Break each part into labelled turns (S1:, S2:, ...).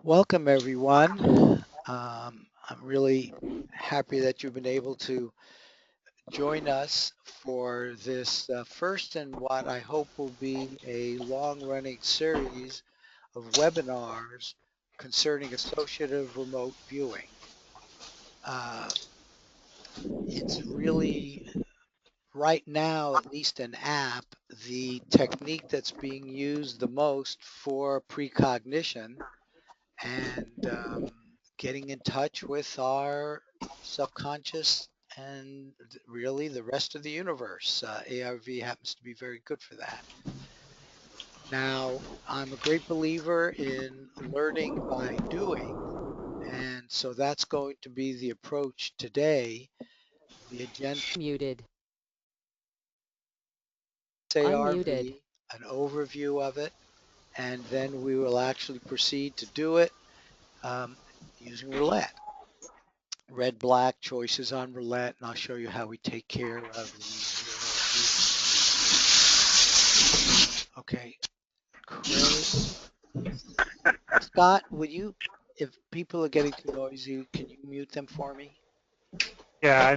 S1: Welcome, everyone. I'm really happy that you've been able to join us for this first and what I hope will be a long-running series of webinars concerning associative remote viewing. Uh, it's really, right now, at least an app, the technique that's being used the most for precognition and getting in touch with our subconscious and really the rest of the universe. ARV happens to be very good for that. Now, I'm a great believer in learning by doing, and so that's going to be the approach today. The agenda
S2: Muted.
S1: is
S2: Unmuted.
S1: ARV, an overview of it, and then we will actually proceed to do it um, using roulette. Red black choices on roulette, and I'll show you how we take care of these little groups. Okay, Craig, Scott, would you, if people are getting too noisy, can you mute them for me?
S3: Yeah, I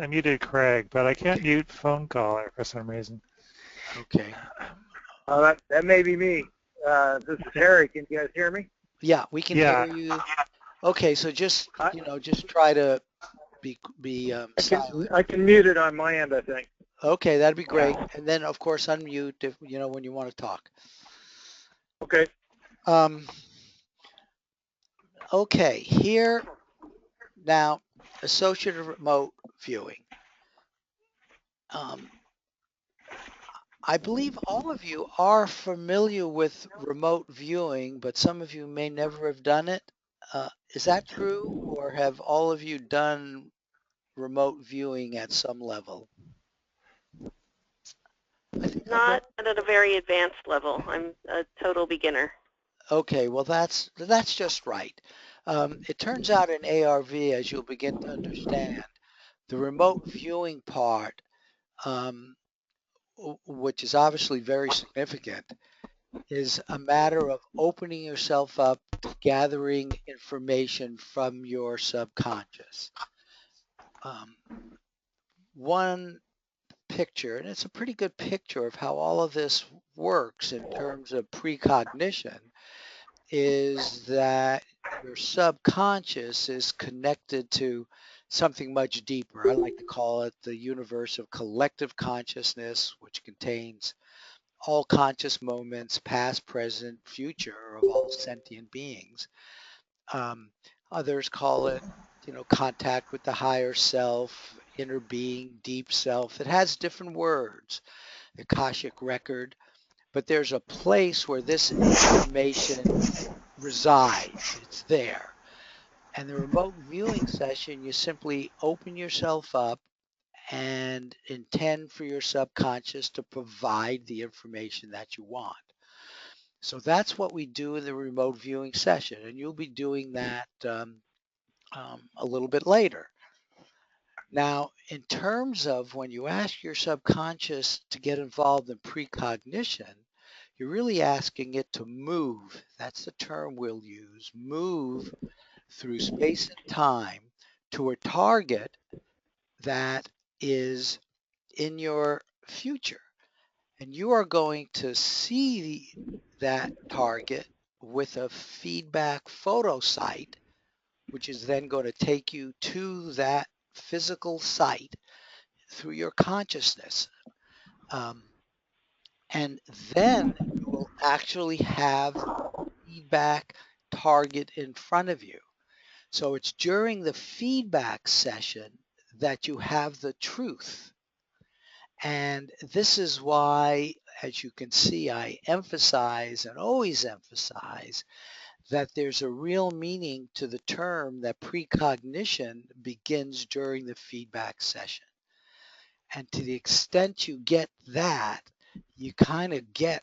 S3: muted Craig, but I can't mute phone caller for some reason.
S1: Okay.
S4: That may be me. This is Harry. Can you guys hear me?
S1: Yeah, we can hear
S3: Yeah,
S1: you. Okay, so just,
S4: I,
S1: just try to be
S4: I can
S1: silent.
S4: I can mute it on my end, I think.
S1: Okay, that'd be great. And then, of course, unmute if when you want to talk.
S4: Okay.
S1: Um, okay, here now, associative remote viewing. Um, I believe all of you are familiar with remote viewing, but some of you may never have done it. Is that true, or have all of you done remote viewing at some level? I think
S5: Not at a very advanced level. I'm a total beginner.
S1: okay, well that's just right. It turns out in ARV, as you'll begin to understand, the remote viewing part, um, which is obviously very significant, is a matter of opening yourself up to gathering information from your subconscious. Um, one picture, and it's a pretty good picture of how all of this works in terms of precognition, is that your subconscious is connected to something much deeper. I like to call it the universe of collective consciousness, which contains all conscious moments, past, present, future, of all sentient beings. Um, Others call it, contact with the higher self, inner being, deep self. It has different words, the Akashic record, but there's a place where this information resides. It's there. And the remote viewing session, you simply open yourself up and intend for your subconscious to provide the information that you want. So that's what we do in the remote viewing session, and you'll be doing that a little bit later. Now, in terms of when you ask your subconscious to get involved in precognition, you're really asking it to move. That's the term we'll use, move through space and time to a target that is in your future. And you are going to see that target with a feedback photo site, which is then going to take you to that physical site through your consciousness. Um, and then you will actually have the feedback target in front of you. So it's during the feedback session that you have the truth. And this is why, as you can see, I emphasize and always emphasize that there's a real meaning to the term that precognition begins during the feedback session. And to the extent you get that, you kind of get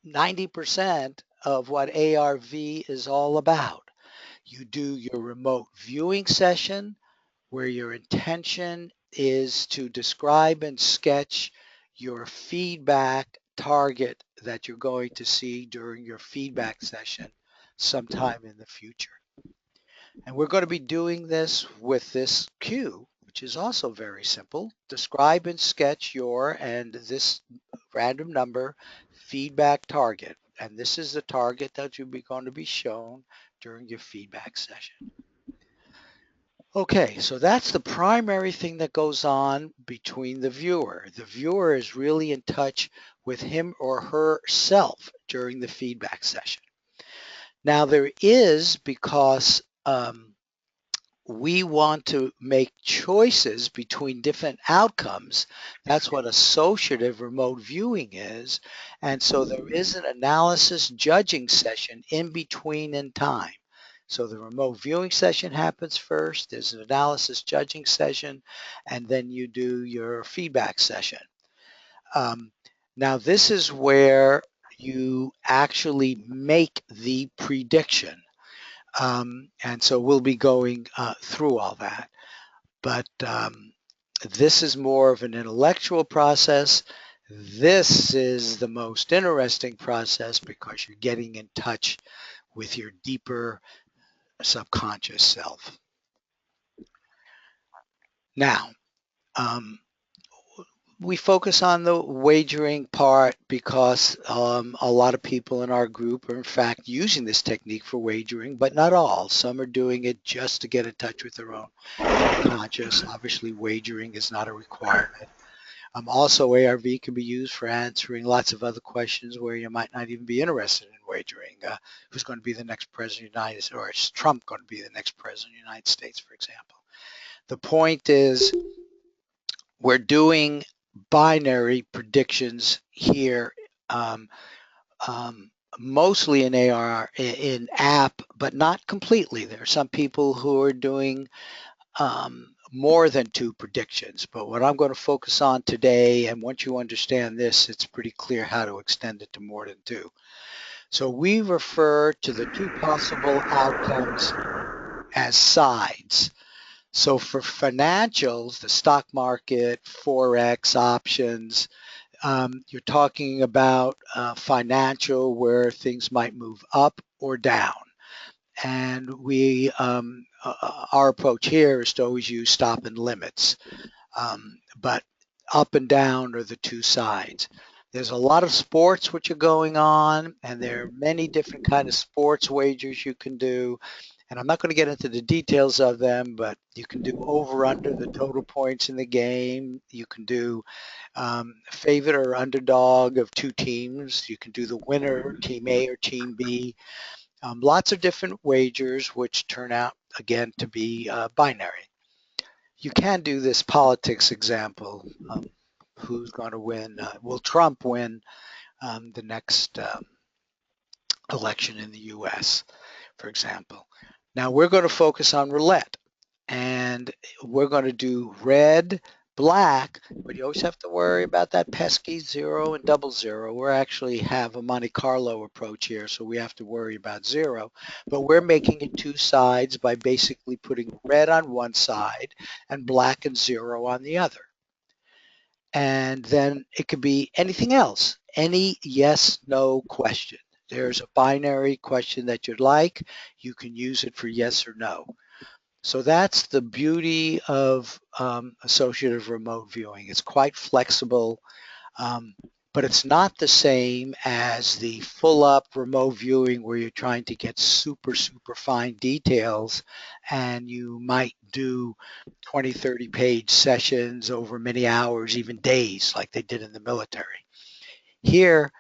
S1: 90% of what ARV is all about. You do your remote viewing session where your intention is to describe and sketch your feedback target that you're going to see during your feedback session sometime in the future. And we're going to be doing this with this cue, which is also very simple. Describe and sketch your and this random number feedback target. And this is the target that you're going to be shown during your feedback session. Okay, so that's the primary thing that goes on between the viewer. The viewer is really in touch with him or herself during the feedback session. Now there is, because we want to make choices between different outcomes. That's what associative remote viewing is. And so there is an analysis judging session in between in time. So the remote viewing session happens first, there's an analysis judging session, and then you do your feedback session. Now this is where you actually make the prediction. And so we'll be going through all that. But this is more of an intellectual process. This is the most interesting process because you're getting in touch with your deeper subconscious self. Now, we focus on the wagering part because a lot of people in our group are in fact using this technique for wagering, but not all. Some are doing it just to get in touch with their own subconscious. Obviously, wagering is not a requirement. Also, ARV can be used for answering lots of other questions where you might not even be interested in wagering. Who's going to be the next president of the United States, or is Trump going to be the next president of the United States, for example? The point is, we're doing binary predictions here, mostly in in app, but not completely. There are some people who are doing more than 2 predictions. But what I'm going to focus on today, and once you understand this, it's pretty clear how to extend it to more than 2. So we refer to the 2 possible outcomes as sides. So for financials, the stock market, Forex, options, you're talking about financial where things might move up or down. And our approach here is to always use stop and limits. But up and down are the 2 sides. There's a lot of sports which are going on, and there are many different kind of sports wagers you can do. And I'm not going to get into the details of them, but you can do over under the total points in the game. You can do favorite or underdog of 2 teams. You can do the winner, team A or team B. Lots of different wagers which turn out, again, to be binary. You can do this politics example. Who's going to win? Will Trump win the next election in the U.S., for example? Now we're going to focus on roulette, and we're going to do red, black, but you always have to worry about that pesky 0 and double 0. We actually have a Monte Carlo approach here, so we have to worry about 0. But we're making it 2 sides by basically putting red on one side and black and 0 on the other. And then it could be anything else, any yes, no question. There's a binary question that you'd like. You can use it for yes or no. So that's the beauty of associative remote viewing. It's quite flexible, but it's not the same as the full-up remote viewing where you're trying to get super, super fine details, and you might do 20, 30-page sessions over many hours, even days, like they did in the military. Here,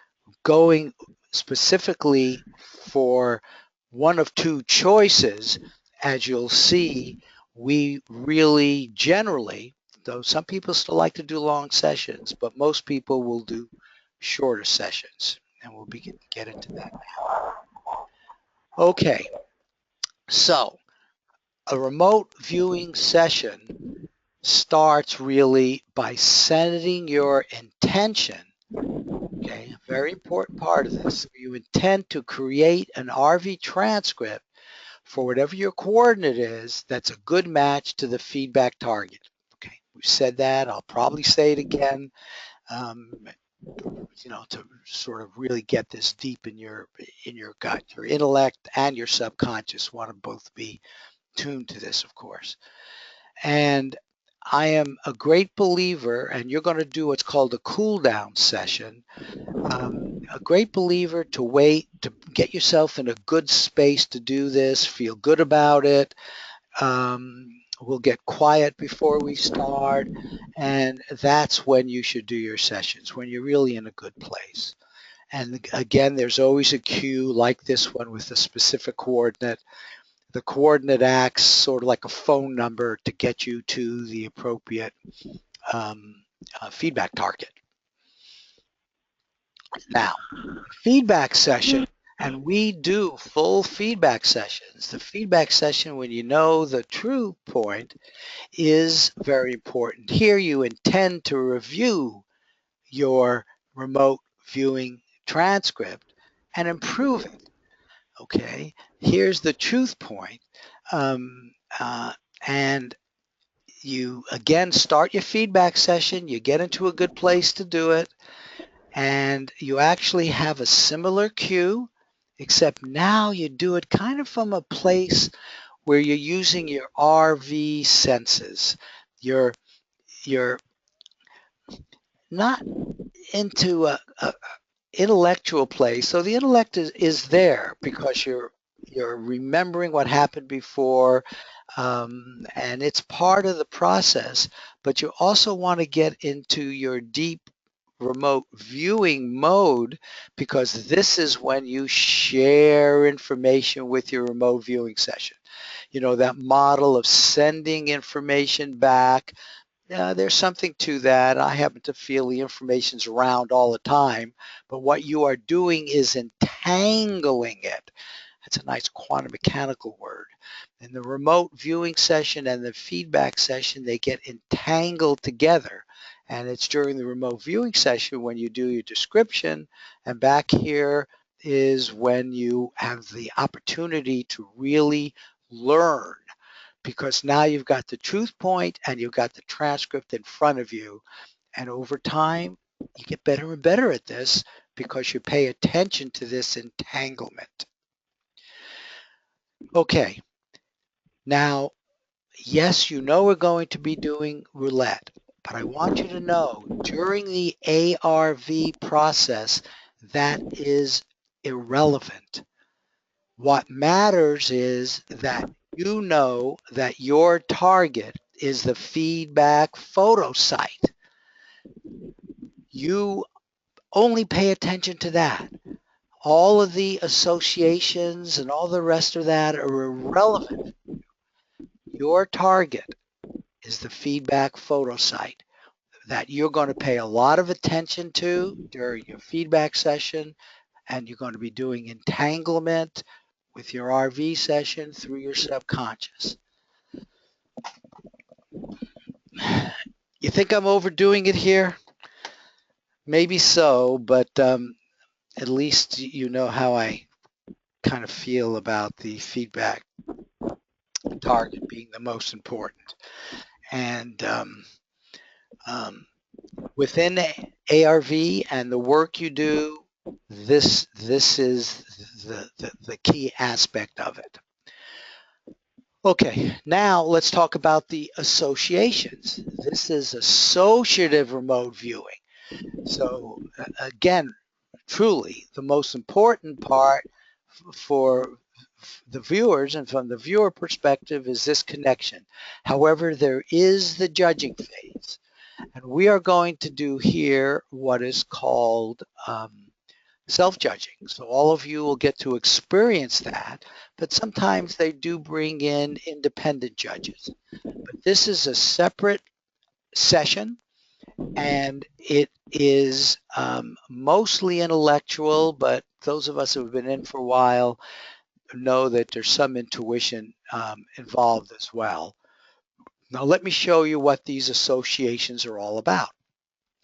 S1: going specifically for one of 2 choices, as you'll see, we really generally, though some people still like to do long sessions, but most people will do shorter sessions, and we'll get into that now. Okay, so a remote viewing session starts really by setting your intention. Okay, a very important part of this. You intend to create an RV transcript for whatever your coordinate is that's a good match to the feedback target. Okay, we've said that. I'll probably say it again. to sort of really get this deep in your gut. Your intellect and your subconscious want to both be tuned to this, of course. And I am a great believer, and you're going to do what's called a cool down session. A great believer to wait, to get yourself in a good space to do this, feel good about it. We'll get quiet before we start, and that's when you should do your sessions, when you're really in a good place. And again, there's always a cue like this one with a specific coordinate. The coordinate acts sort of like a phone number to get you to the appropriate feedback target. Now, feedback session, and we do full feedback sessions. The feedback session, when you know the true point, is very important. Here you intend to review your remote viewing transcript and improve it. Okay, here's the truth point. Um, and you again start your feedback session, you get into a good place to do it, and you actually have a similar cue, except now you do it kind of from a place where you're using your RV senses. You're not into a intellectual place. So the intellect is there because you're remembering what happened before, and it's part of the process. But you also want to get into your deep remote viewing mode because this is when you share information with your remote viewing session. That model of sending information back, there's something to that. I happen to feel the information's around all the time, but what you are doing is entangling it. That's a nice quantum mechanical word. In the remote viewing session and the feedback session, they get entangled together. And it's during the remote viewing session when you do your description, and back here is when you have the opportunity to really learn, because now you've got the truth point and you've got the transcript in front of you. And over time, you get better and better at this because you pay attention to this entanglement. Okay, now, yes, we're going to be doing roulette, but I want you to know during the ARV process, that is irrelevant. What matters is that you know that your target is the feedback photo site. You only pay attention to that. All of the associations and all the rest of that are irrelevant. Your target is the feedback photo site that you're going to pay a lot of attention to during your feedback session, and you're going to be doing entanglement with your RV session through your subconscious. You think I'm overdoing it here? Maybe so, but at least you know how I kind of feel about the feedback target being the most important. And within ARV and the work you do, this is the key aspect of it. Okay, now let's talk about the associations. This is associative remote viewing. So again, truly the most important part for the viewers and from the viewer perspective is this connection. However, there is the judging phase. And we are going to do here what is called self-judging. So all of you will get to experience that, but sometimes they do bring in independent judges. But this is a separate session, and it is mostly intellectual, but those of us who have been in for a while know that there's some intuition involved as well. Now let me show you what these associations are all about,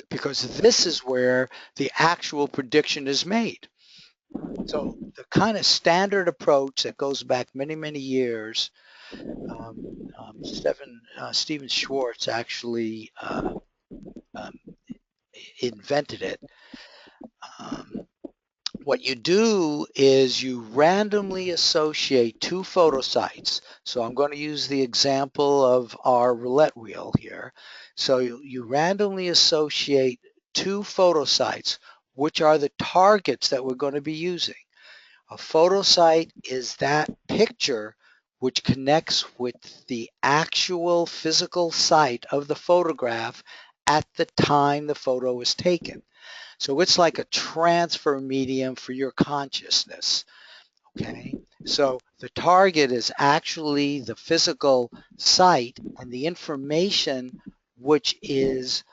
S1: because this is where the actual prediction is made. So the kind of standard approach that goes back many, many years, Stephen Schwartz actually invented it. what you do is you randomly associate two photosites. So I'm going to use the example of our roulette wheel here. So you randomly associate two photosites, which are the targets that we're going to be using. A photosite is that picture which connects with the actual physical site of the photograph at the time the photo was taken. So it's like a transfer medium for your consciousness, okay? So the target is actually the physical site and the information which is,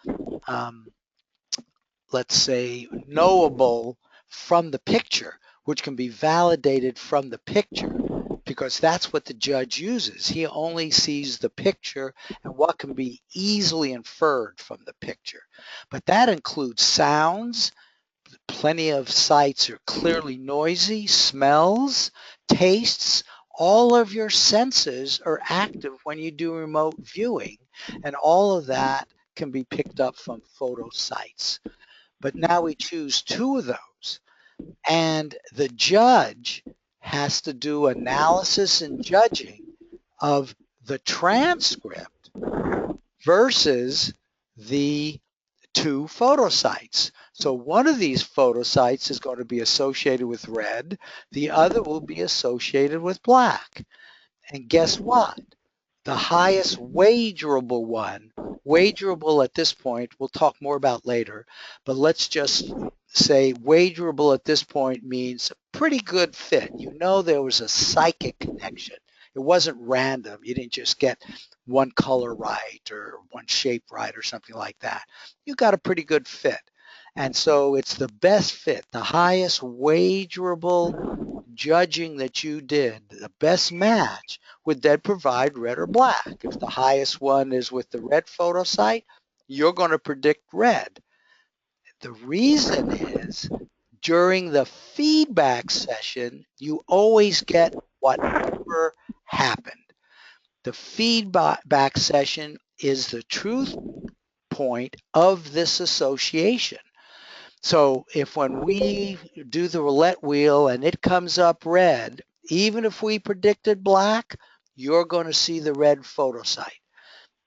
S1: let's say, knowable from the picture, which can be validated from the picture, because that's what the judge uses. He only sees the picture and what can be easily inferred from the picture. But that includes sounds. Plenty of sites are clearly noisy, smells, tastes. All of your senses are active when you do remote viewing, and all of that can be picked up from photo sites. But now we choose two of those, and the judge has to do analysis and judging of the transcript versus the two photosites. So one of these photosites is going to be associated with red, the other will be associated with black. And guess what? The highest wagerable one, wagerable at this point, we'll talk more about later, but let's just say wagerable at this point means a pretty good fit. You know there was a psychic connection. It wasn't random. You didn't just get one color right or one shape right or something like that. You got a pretty good fit. And so it's the best fit, the highest wagerable judging that you did, the best match would then provide red or black. If the highest one is with the red photosite, you're going to predict red. The reason is during the feedback session, you always get whatever happened. The feedback session is the truth point of this association. So if when we do the roulette wheel and it comes up red, even if we predicted black, you're going to see the red photosite.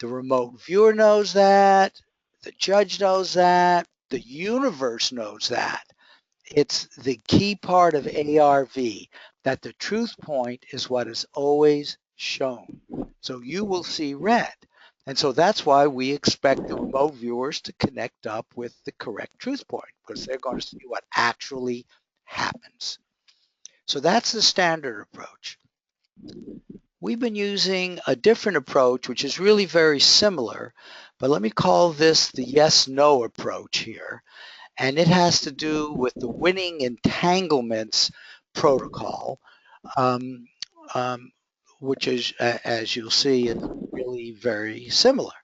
S1: The remote viewer knows that. The judge knows that. The universe knows that. It's the key part of ARV, that the truth point is what is always shown. So you will see red. And so that's why we expect the remote viewers to connect up with the correct truth point, because they're going to see what actually happens. So that's the standard approach. We've been using a different approach, which is really very similar, but let me call this the yes-no approach here. And it has to do with the winning entanglements protocol, um, which is, as you'll see, is really very similar.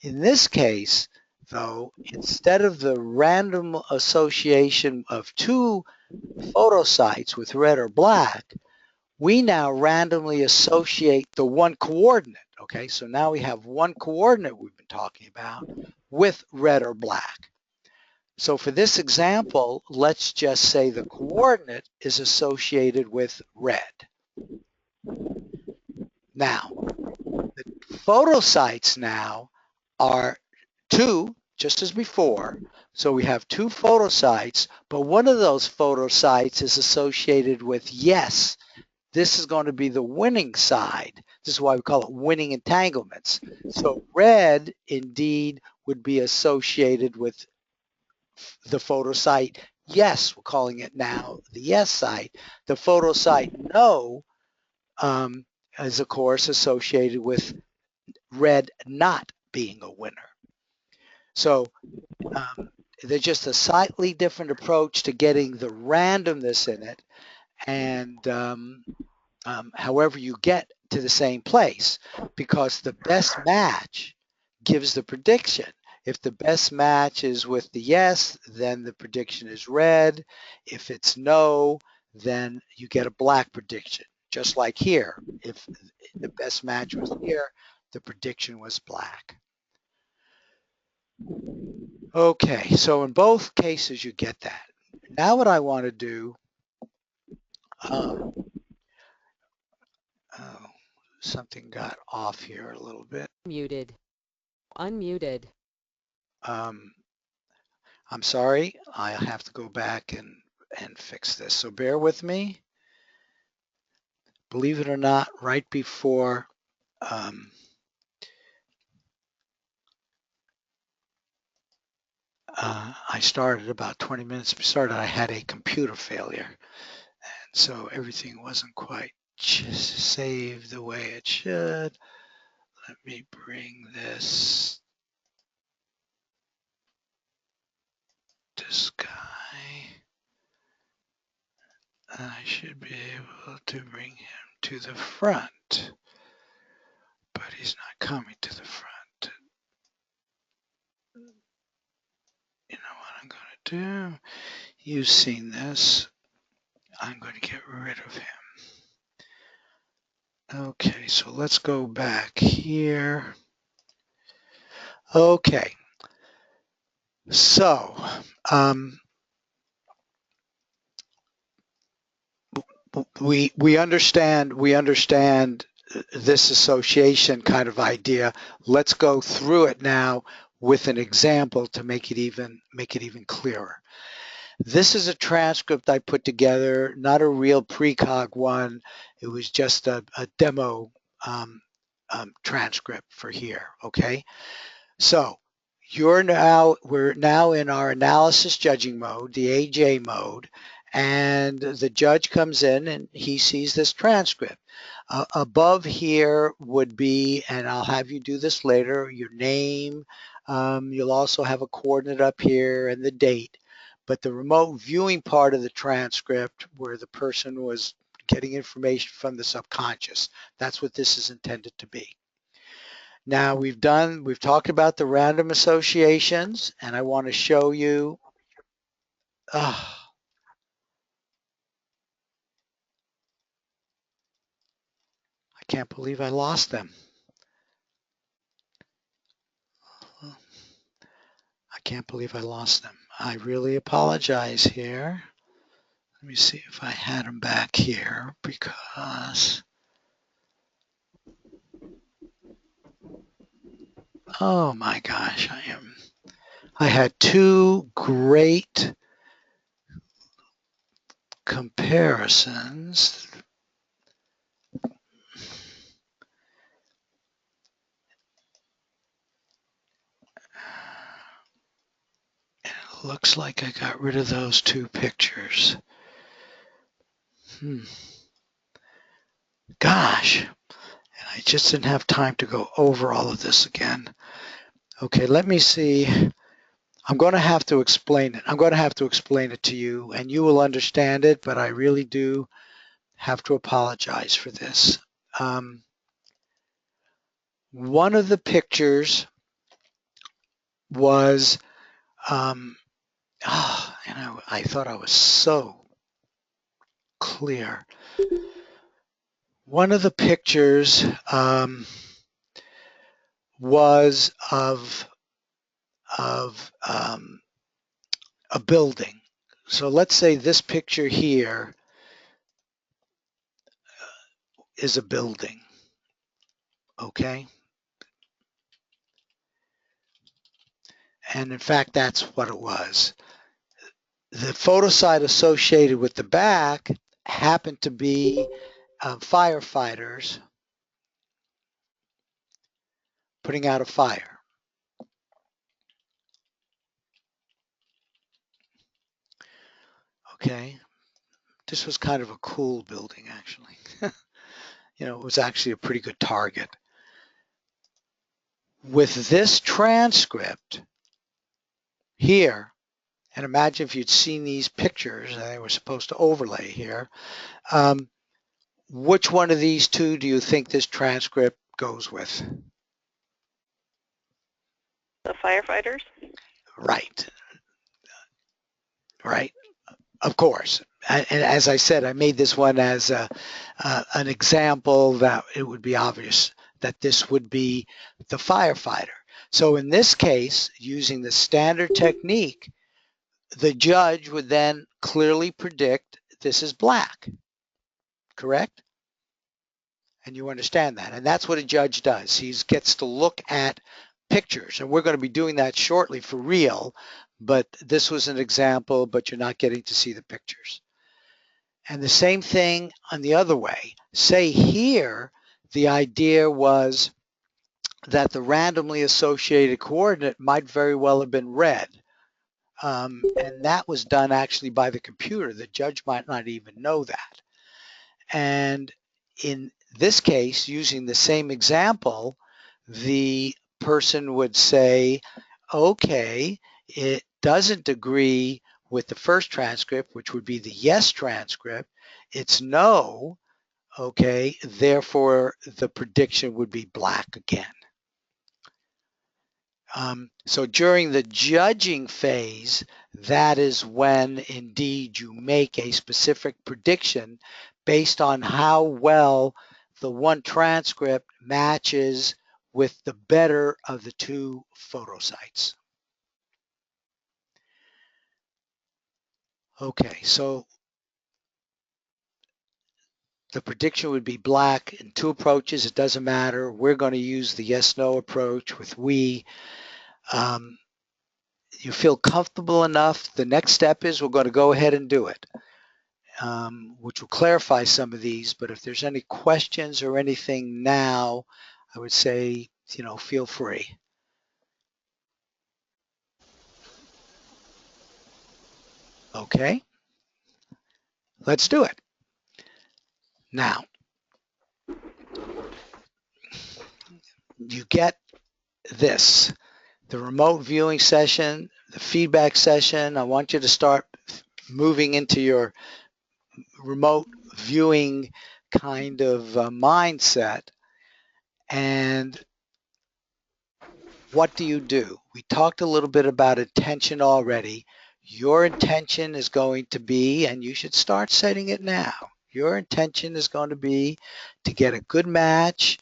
S1: In this case, though, instead of the random association of two photosites with red or black, we now randomly associate the one coordinate. Okay, so now we have one coordinate we've been talking about with red or black. So for this example, let's just say the coordinate is associated with red. Now, the photosites now are two, just as before. So we have two photosites, but one of those photosites is associated with yes. This is going to be the winning side. This is why we call it winning entanglements. So red indeed would be associated with the photosite yes, we're calling it now the yes site. The photosite no is of course associated with red not being a winner. So there's just a slightly different approach to getting the randomness in it, and however you get to the same place, because the best match gives the prediction. If the best match is with the yes, then the prediction is red. If it's no, then you get a black prediction. Just like here, if the best match was here, the prediction was black. Okay, so in both cases you get that. Now what I want to do Oh, something got off here a little bit.
S2: Muted. Unmuted.
S1: I'm sorry. I have to go back and fix this. So bear with me. Believe it or not, right before I started, about 20 minutes before I started, I had a computer failure. And so everything wasn't quite saved the way it should. Let me bring this guy. I should be able to bring him to the front, but he's not coming to the front. You know what I'm going to do? You've seen this. I'm going to get rid of him. Okay, so let's go back here. Okay, so we understand this association kind of idea. Let's go through it now with an example to make it even clearer. This is a transcript I put together, not a real precog one. It was just a demo transcript for here. Okay, so we're now in our analysis judging mode, the AJ mode, and the judge comes in and he sees this transcript. Above here would be, and I'll have you do this later, your name. You'll also have a coordinate up here and the date. But the remote viewing part of the transcript, where the person was getting information from the subconscious, that's what this is intended to be. Now we've talked about the random associations, and I want to show you. I can't believe I lost them. I can't believe I lost them. I really apologize here. Let me see if I had them back here, because oh my gosh, I had two great comparisons. It looks like I got rid of those two pictures. Gosh, and I just didn't have time to go over all of this again. Okay, let me see. I'm going to have to explain it. I'm going to have to explain it to you, and you will understand it, but I really do have to apologize for this. One of the pictures was, I thought I was so clear. One of the pictures was of a building. So let's say this picture here is a building, okay? And in fact, that's what it was. The photo site associated with the back happened to be firefighters putting out a fire. Okay, this was kind of a cool building, actually. You know, it was actually a pretty good target. With this transcript here, and imagine if you'd seen these pictures, and they were supposed to overlay here, which one of these two do you think this transcript goes with?
S5: The firefighters?
S1: Right. Right. Of course. And as I said, I made this one as an example that it would be obvious that this would be the firefighter. So in this case, using the standard technique, the judge would then clearly predict this is black. correct? And you understand that. And that's what a judge does. He gets to look at pictures. And we're going to be doing that shortly for real, but this was an example, but you're not getting to see the pictures. And the same thing on the other way. Say here, the idea was that the randomly associated coordinate might very well have been red. And that was done actually by the computer. The judge might not even know that. And in this case, using the same example, the person would say, okay, it doesn't agree with the first transcript, which would be the yes transcript. It's no, okay, therefore the prediction would be black again. So during the judging phase, that is when indeed you make a specific prediction based on how well the one transcript matches with the better of the two photo sites. Okay, so the prediction would be black in two approaches. It doesn't matter. We're going to use the yes-no approach with we. You feel comfortable enough, the next step is we're going to go ahead and do it, which will clarify some of these. But if there's any questions or anything now, I would say, feel free. Okay, let's do it. Now, you get this, the remote viewing session, the feedback session. I want you to start moving into your remote viewing kind of mindset. And what do you do? We talked a little bit about intention already. Your intention is going to be, and you should start setting it now, your intention is going to be to get a good match,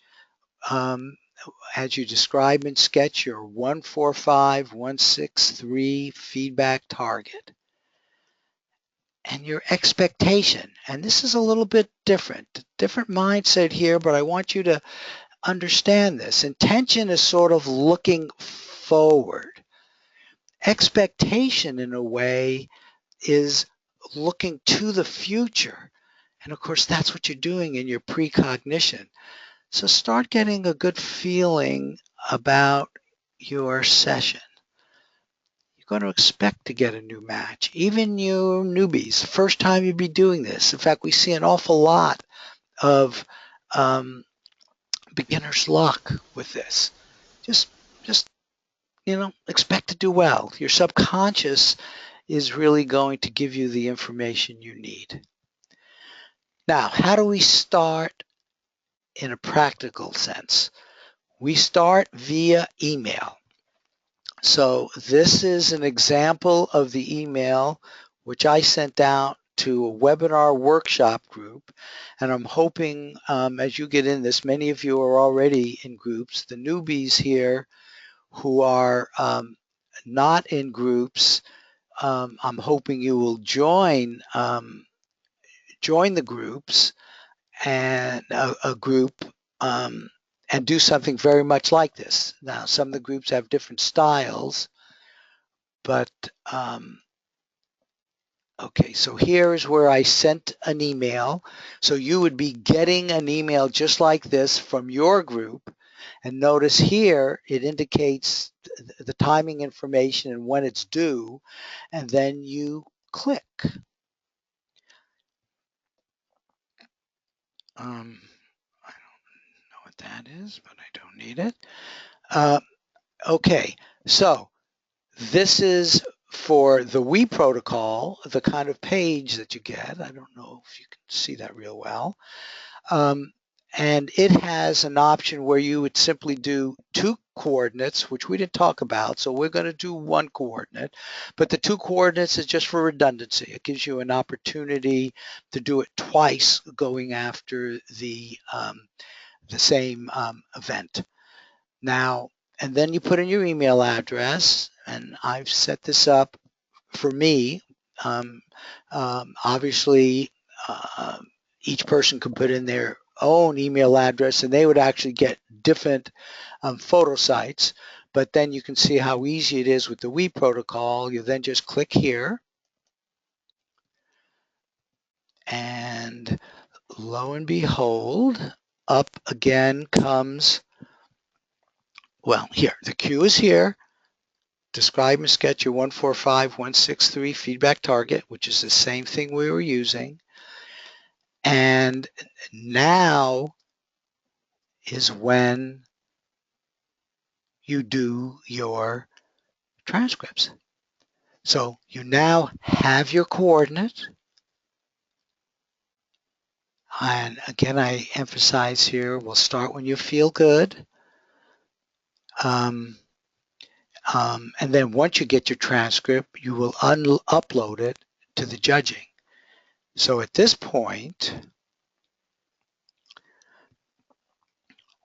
S1: as you describe in sketch, your 145, 163 feedback target. And your expectation, and this is a little bit different mindset here, but I want you to understand this. Intention is sort of looking forward. Expectation, in a way, is looking to the future. And of course, that's what you're doing in your precognition. So start getting a good feeling about your session. You're going to expect to get a new match. Even you newbies, first time you'd be doing this. In fact, we see an awful lot of beginner's luck with this. Just expect to do well. Your subconscious is really going to give you the information you need. Now, how do we start in a practical sense? We start via email. So this is an example of the email which I sent out to a webinar workshop group, and I'm hoping as you get in this, many of you are already in groups. The newbies here who are not in groups, I'm hoping you will join the groups and a group and do something very much like this. Now, some of the groups have different styles, but okay, so here is where I sent an email. So you would be getting an email just like this from your group. And notice here, it indicates the timing information and when it's due, and then you click. I don't know what that is, but I don't need it. Okay, so this is for the We protocol, the kind of page that you get. I don't know if you can see that real well. And it has an option where you would simply do two coordinates, which we didn't talk about. So we're going to do one coordinate, but the two coordinates is just for redundancy. It gives you an opportunity to do it twice going after the same event. Now, and then you put in your email address, and I've set this up for me. Obviously, each person could put in their own email address, and they would actually get different photo sites. But then you can see how easy it is with the We protocol. You then just click here, and lo and behold, up again comes, well, here, the queue is here. Describe and sketch your 145163 feedback target, which is the same thing we were using. And now is when you do your transcripts. So you now have your coordinate. And again, I emphasize here, we'll start when you feel good. And then once you get your transcript, you will upload it to the judging. So at this point,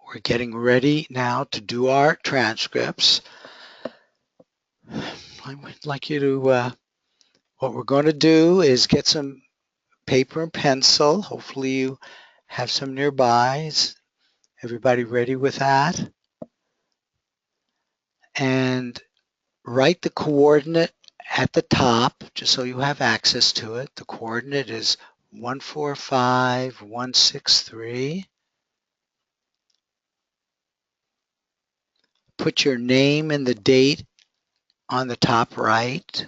S1: we're getting ready now to do our transcripts. I would like you to, what we're going to do is get some paper and pencil. Hopefully you have some nearby. Is everybody ready with that? And write the coordinate at the top, just so you have access to it. The coordinate is 145163. Put your name and the date on the top right.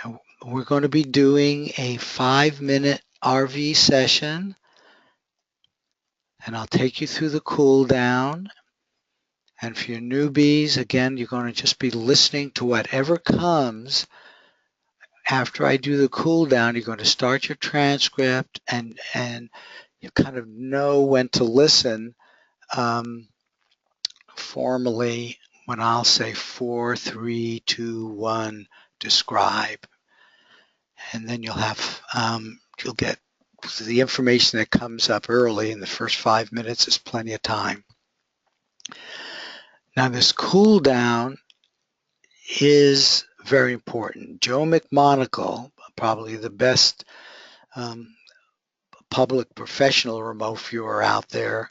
S1: Now, we're going to be doing a 5-minute RV session, and I'll take you through the cool down. And for your newbies, again, you're going to just be listening to whatever comes. After I do the cool down, you're going to start your transcript, and you kind of know when to listen formally when I'll say 4, 3, 2, 1, describe. And then you'll have, you'll get the information that comes up early in the first 5 minutes is plenty of time. Now this cool down is very important. Joe McMonagle, probably the best public professional remote viewer out there,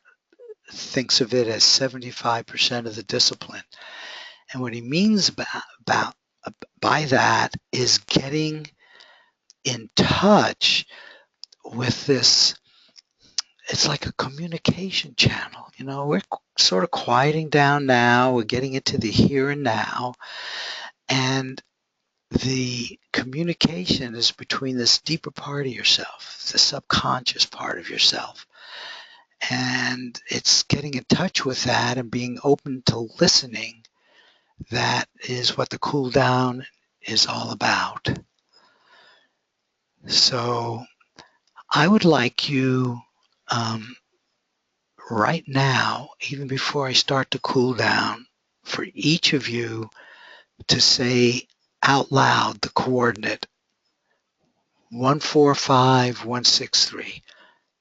S1: thinks of it as 75% of the discipline. And what he means by that is getting in touch with this. It's like a communication channel. You know, we're sort of quieting down now. We're getting into the here and now. And the communication is between this deeper part of yourself, the subconscious part of yourself. And it's getting in touch with that and being open to listening. That is what the cool down is all about. So I would like you right now, even before I start to cool down, for each of you to say out loud the coordinate 145163.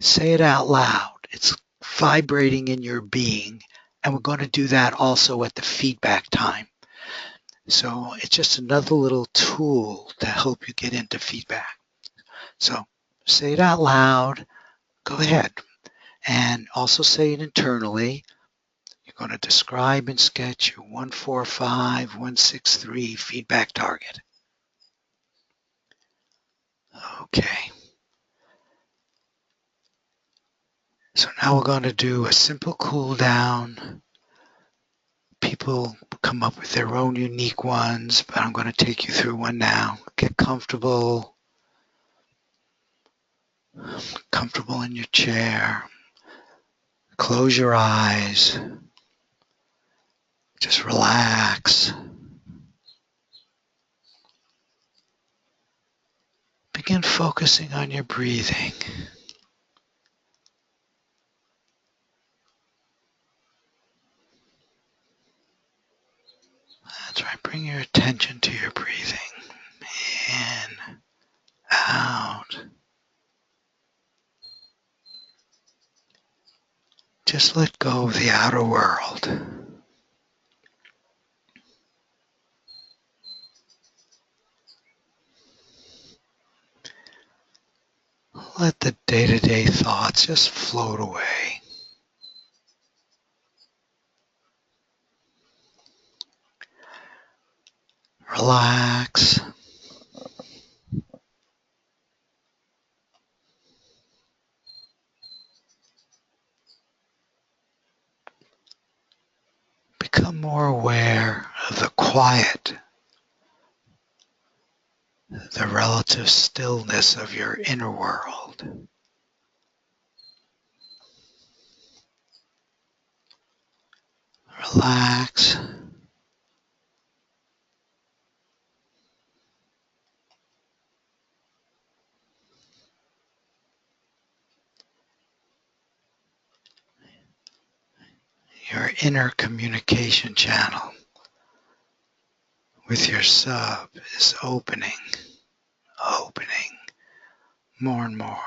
S1: Say it out loud. It's vibrating in your being, and we're going to do that also at the feedback time. So it's just another little tool to help you get into feedback. So say it out loud. Go ahead. And also say it internally. You're going to describe and sketch your 145163 feedback target. Okay. So now we're going to do a simple cool down. People come up with their own unique ones, but I'm going to take you through one now. Get comfortable. Comfortable in your chair. Close your eyes. Just relax. Begin focusing on your breathing. That's right. Bring your attention to your breathing. In, out. Just let go of the outer world. Let the day-to-day thoughts just float away. Relax. Become more aware of the quiet, the relative stillness of your inner world. Relax. Your inner communication channel with your sub is opening more and more.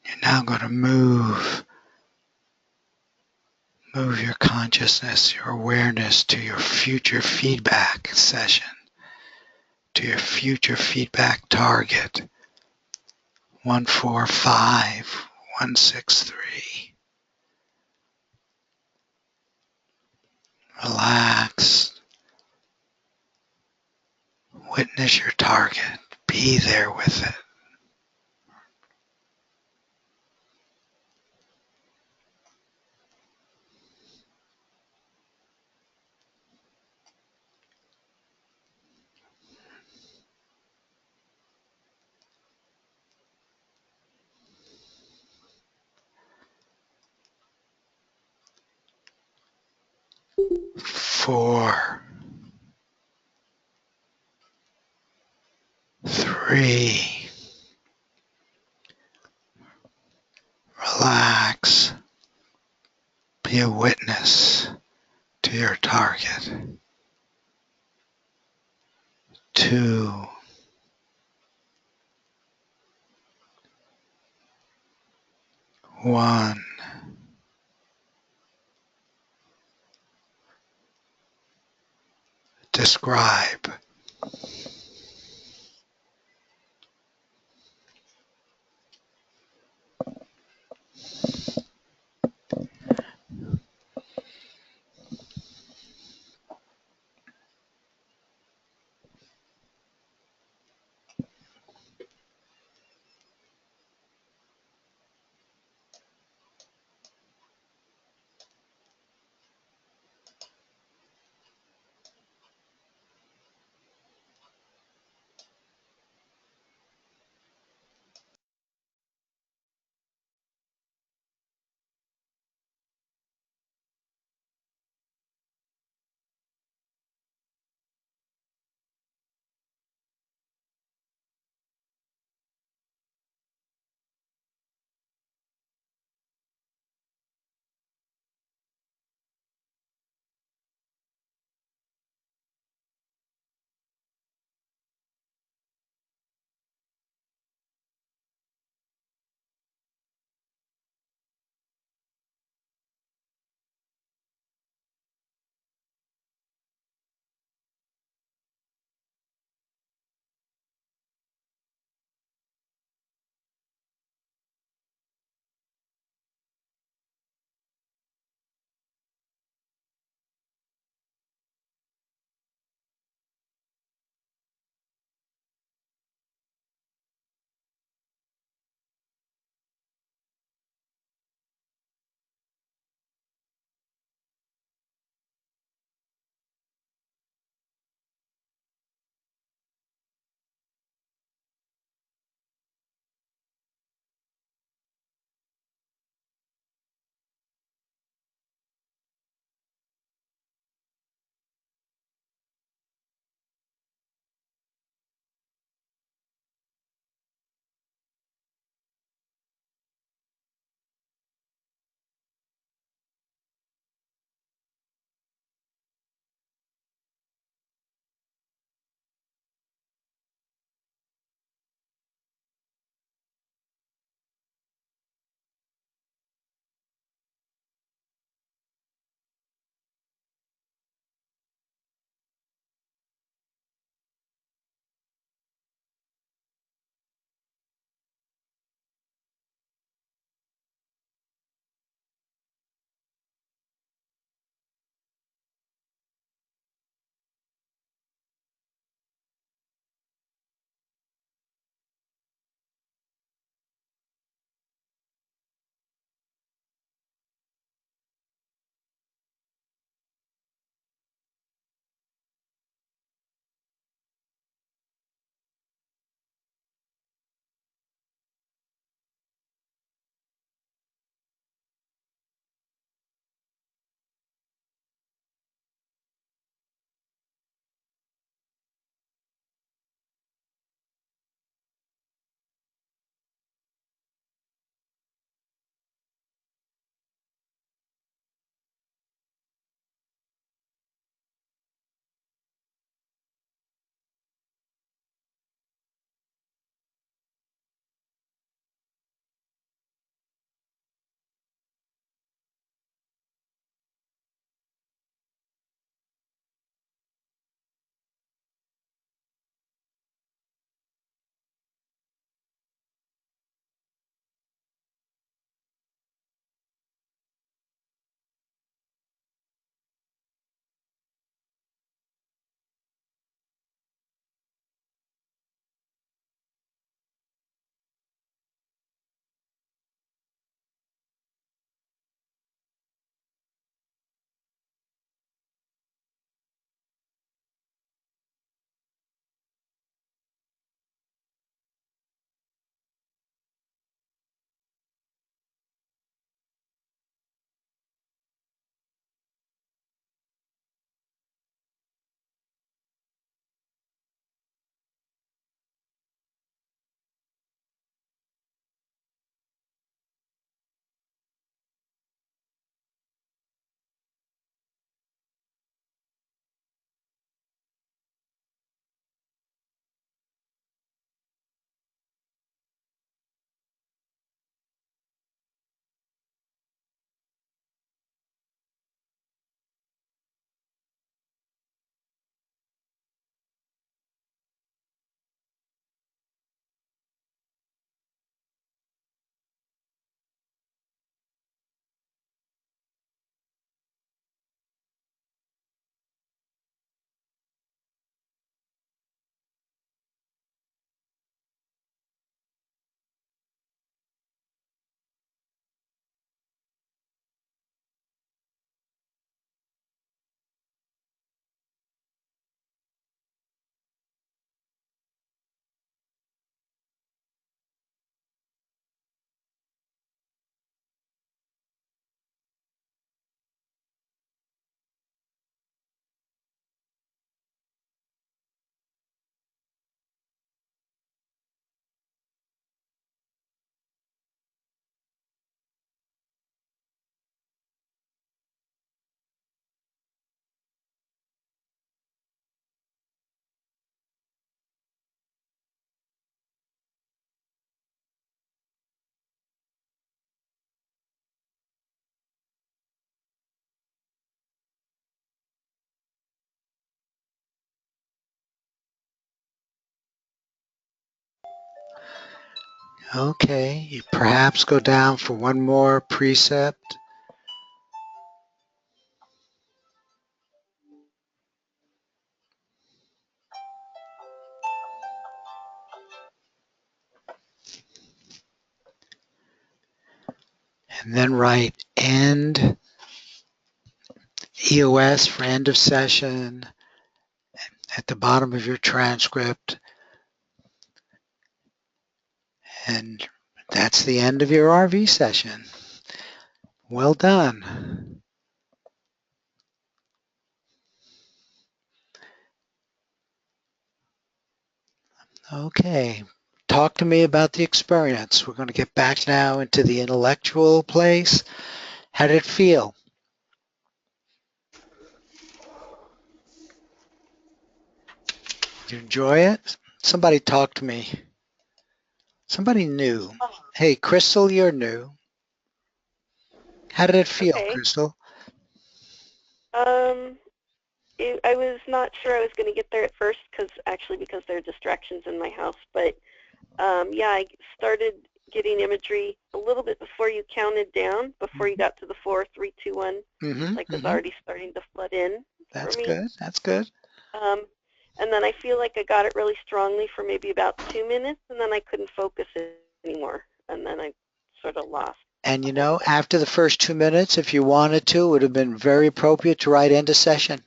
S1: You're now going to move your consciousness, your awareness to your future feedback session, to your future feedback target, 145163. Relax. Witness your target. Be there with it. Four, three, relax. Be a witness to your target. 2, 1. Describe. Okay, you perhaps go down for one more precept. And then write end EOS for end of session at the bottom of your transcript. And that's the end of your RV session. Well done. Okay, talk to me about the experience. We're going to get back now into the intellectual place. How did it feel? Did you enjoy it? Somebody talk to me. Somebody new. Hey, Crystal, you're new. How did it feel,
S5: Okay.
S1: Crystal?
S5: Um, I was not sure I was going to get there at first because there are distractions in my house. But yeah, I started getting imagery a little bit before you counted down, before you got to the 4, 3, 2, 1. Was already starting to flood in for
S1: That's
S5: me.
S1: good. That's good.
S5: And then I feel like I got it really strongly for maybe about 2 minutes, and then I couldn't focus anymore, and then I sort of lost.
S1: And you know, after the first 2 minutes, if you wanted to, it would have been very appropriate to write end of session,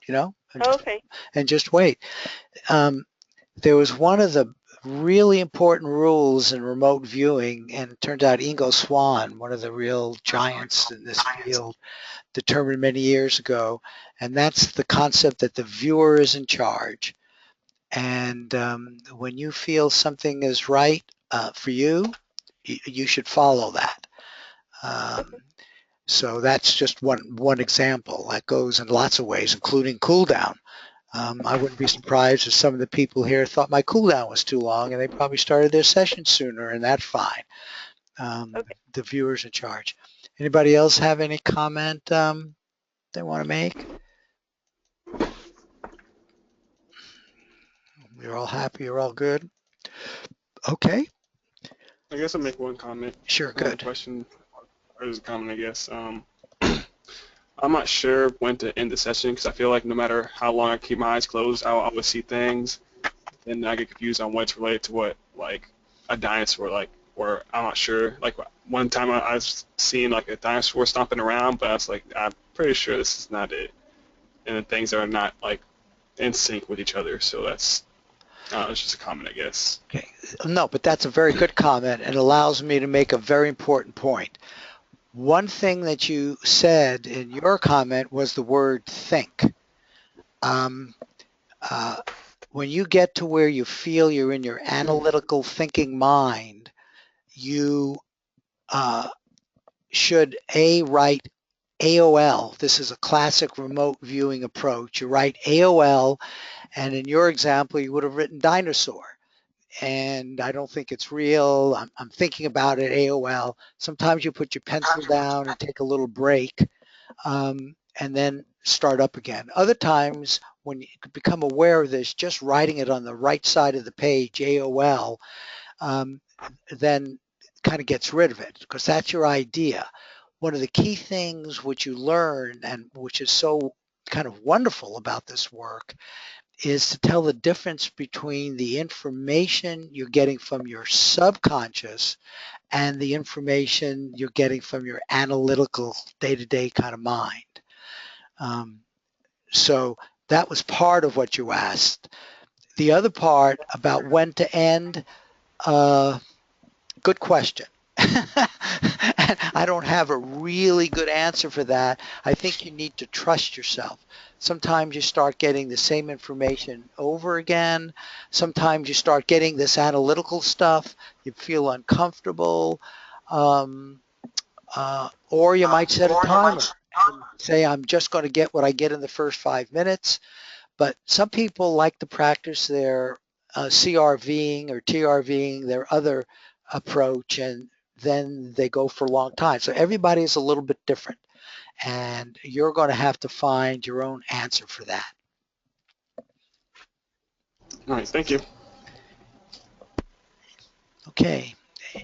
S1: you know,
S5: Okay.
S1: and just wait. There was one of the really important rules in remote viewing, and it turns out Ingo Swann, one of the real giants in this field, determined many years ago, and that's the concept that the viewer is in charge. And when you feel something is right for you, you should follow that.
S5: Okay.
S1: So that's just one example. That goes in lots of ways, including cooldown. I wouldn't be surprised if some of the people here thought my cooldown was too long, and they probably started their session sooner, and that's fine.
S5: Okay.
S1: The viewer's in charge. Anybody else have any comment they want to make? You're all happy. You're all good. Okay.
S6: I guess I'll make one comment.
S1: Sure.
S6: I have a
S1: Good.
S6: question, or just a comment, I guess. I'm not sure when to end the session because I feel like no matter how long I keep my eyes closed, I'll always see things, and I get confused on what's related to what, like a dinosaur, like, or I'm not sure. Like one time I was seeing like a dinosaur stomping around, but I was like, I'm pretty sure this is not it, and the things are not like in sync with each other. So that's it's just a comment, I guess.
S1: Okay. No, but that's a very good comment and allows me to make a very important point. One thing that you said in your comment was the word think. Um, uh, when you get to where you feel you're in your analytical thinking mind, you should write AOL. This is a classic remote viewing approach. You write AOL, and in your example, you would have written dinosaur. And I don't think it's real. I'm thinking about it, AOL. Sometimes you put your pencil down and take a little break, and then start up again. Other times, when you become aware of this, just writing it on the right side of the page, AOL, then kind of gets rid of it because that's your idea. One of the key things which you learn and which is so kind of wonderful about this work is to tell the difference between the information you're getting from your subconscious and the information you're getting from your analytical day-to-day kind of mind. So that was part of what you asked. The other part about when to end, good question. I don't have a really good answer for that. I think you need to trust yourself. Sometimes you start getting the same information over again. Sometimes you start getting this analytical stuff. You feel uncomfortable. Um, or you might set a timer and say, I'm just going to get what I get in the first 5 minutes. But some people like to practice their CRVing or TRVing, their other approach, and then they go for a long time. So everybody is a little bit different, and you're going to have to find your own answer for that.
S6: All right, thank you.
S1: Okay.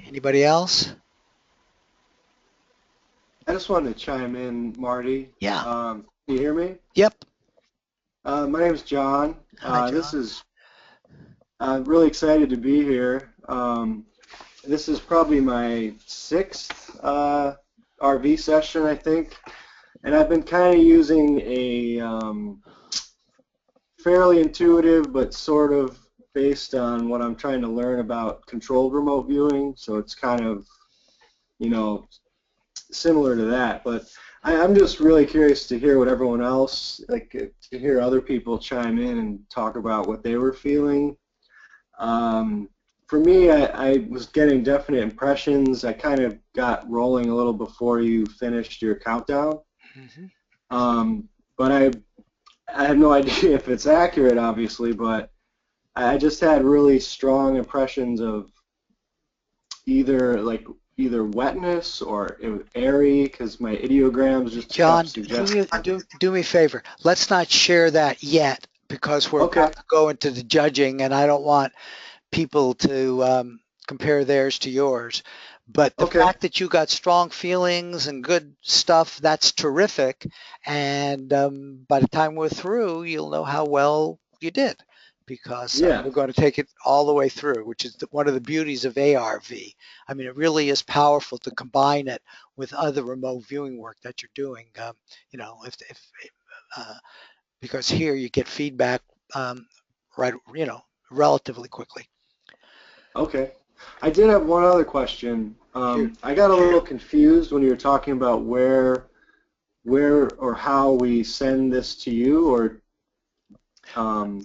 S1: Anybody else?
S7: I just wanted to chime in, Marty.
S1: Yeah.
S7: Can you hear me?
S1: Yep.
S7: My name is John.
S1: Hi, John.
S7: This is I'm really excited to be here. This is probably my sixth RV session, I think, and I've been kind of using a fairly intuitive but sort of based on what I'm trying to learn about controlled remote viewing, so it's kind of, you know, similar to that. But I'm just really curious to hear what everyone else, like to hear other people chime in and talk about what they were feeling. For me, I was getting definite impressions. I kind of got rolling a little before you finished your countdown. But I have no idea if it's accurate, obviously, but I just had really strong impressions of either wetness or airy, because my ideograms just
S1: John,
S7: kept suggesting.
S1: do me a favor. Let's not share that yet because we're about to go into the judging, and I don't want people to compare theirs to yours. But the fact that you got strong feelings and good stuff, that's terrific. And by the time we're through, you'll know how well you did, because we're going to take it all the way through, which is one of the beauties of ARV. I mean, it really is powerful to combine it with other remote viewing work that you're doing. You know, because here you get feedback right, you know, relatively quickly.
S7: Okay. I did have one other question. I got a little confused when you were talking about where or how we send this to you, or
S1: I'm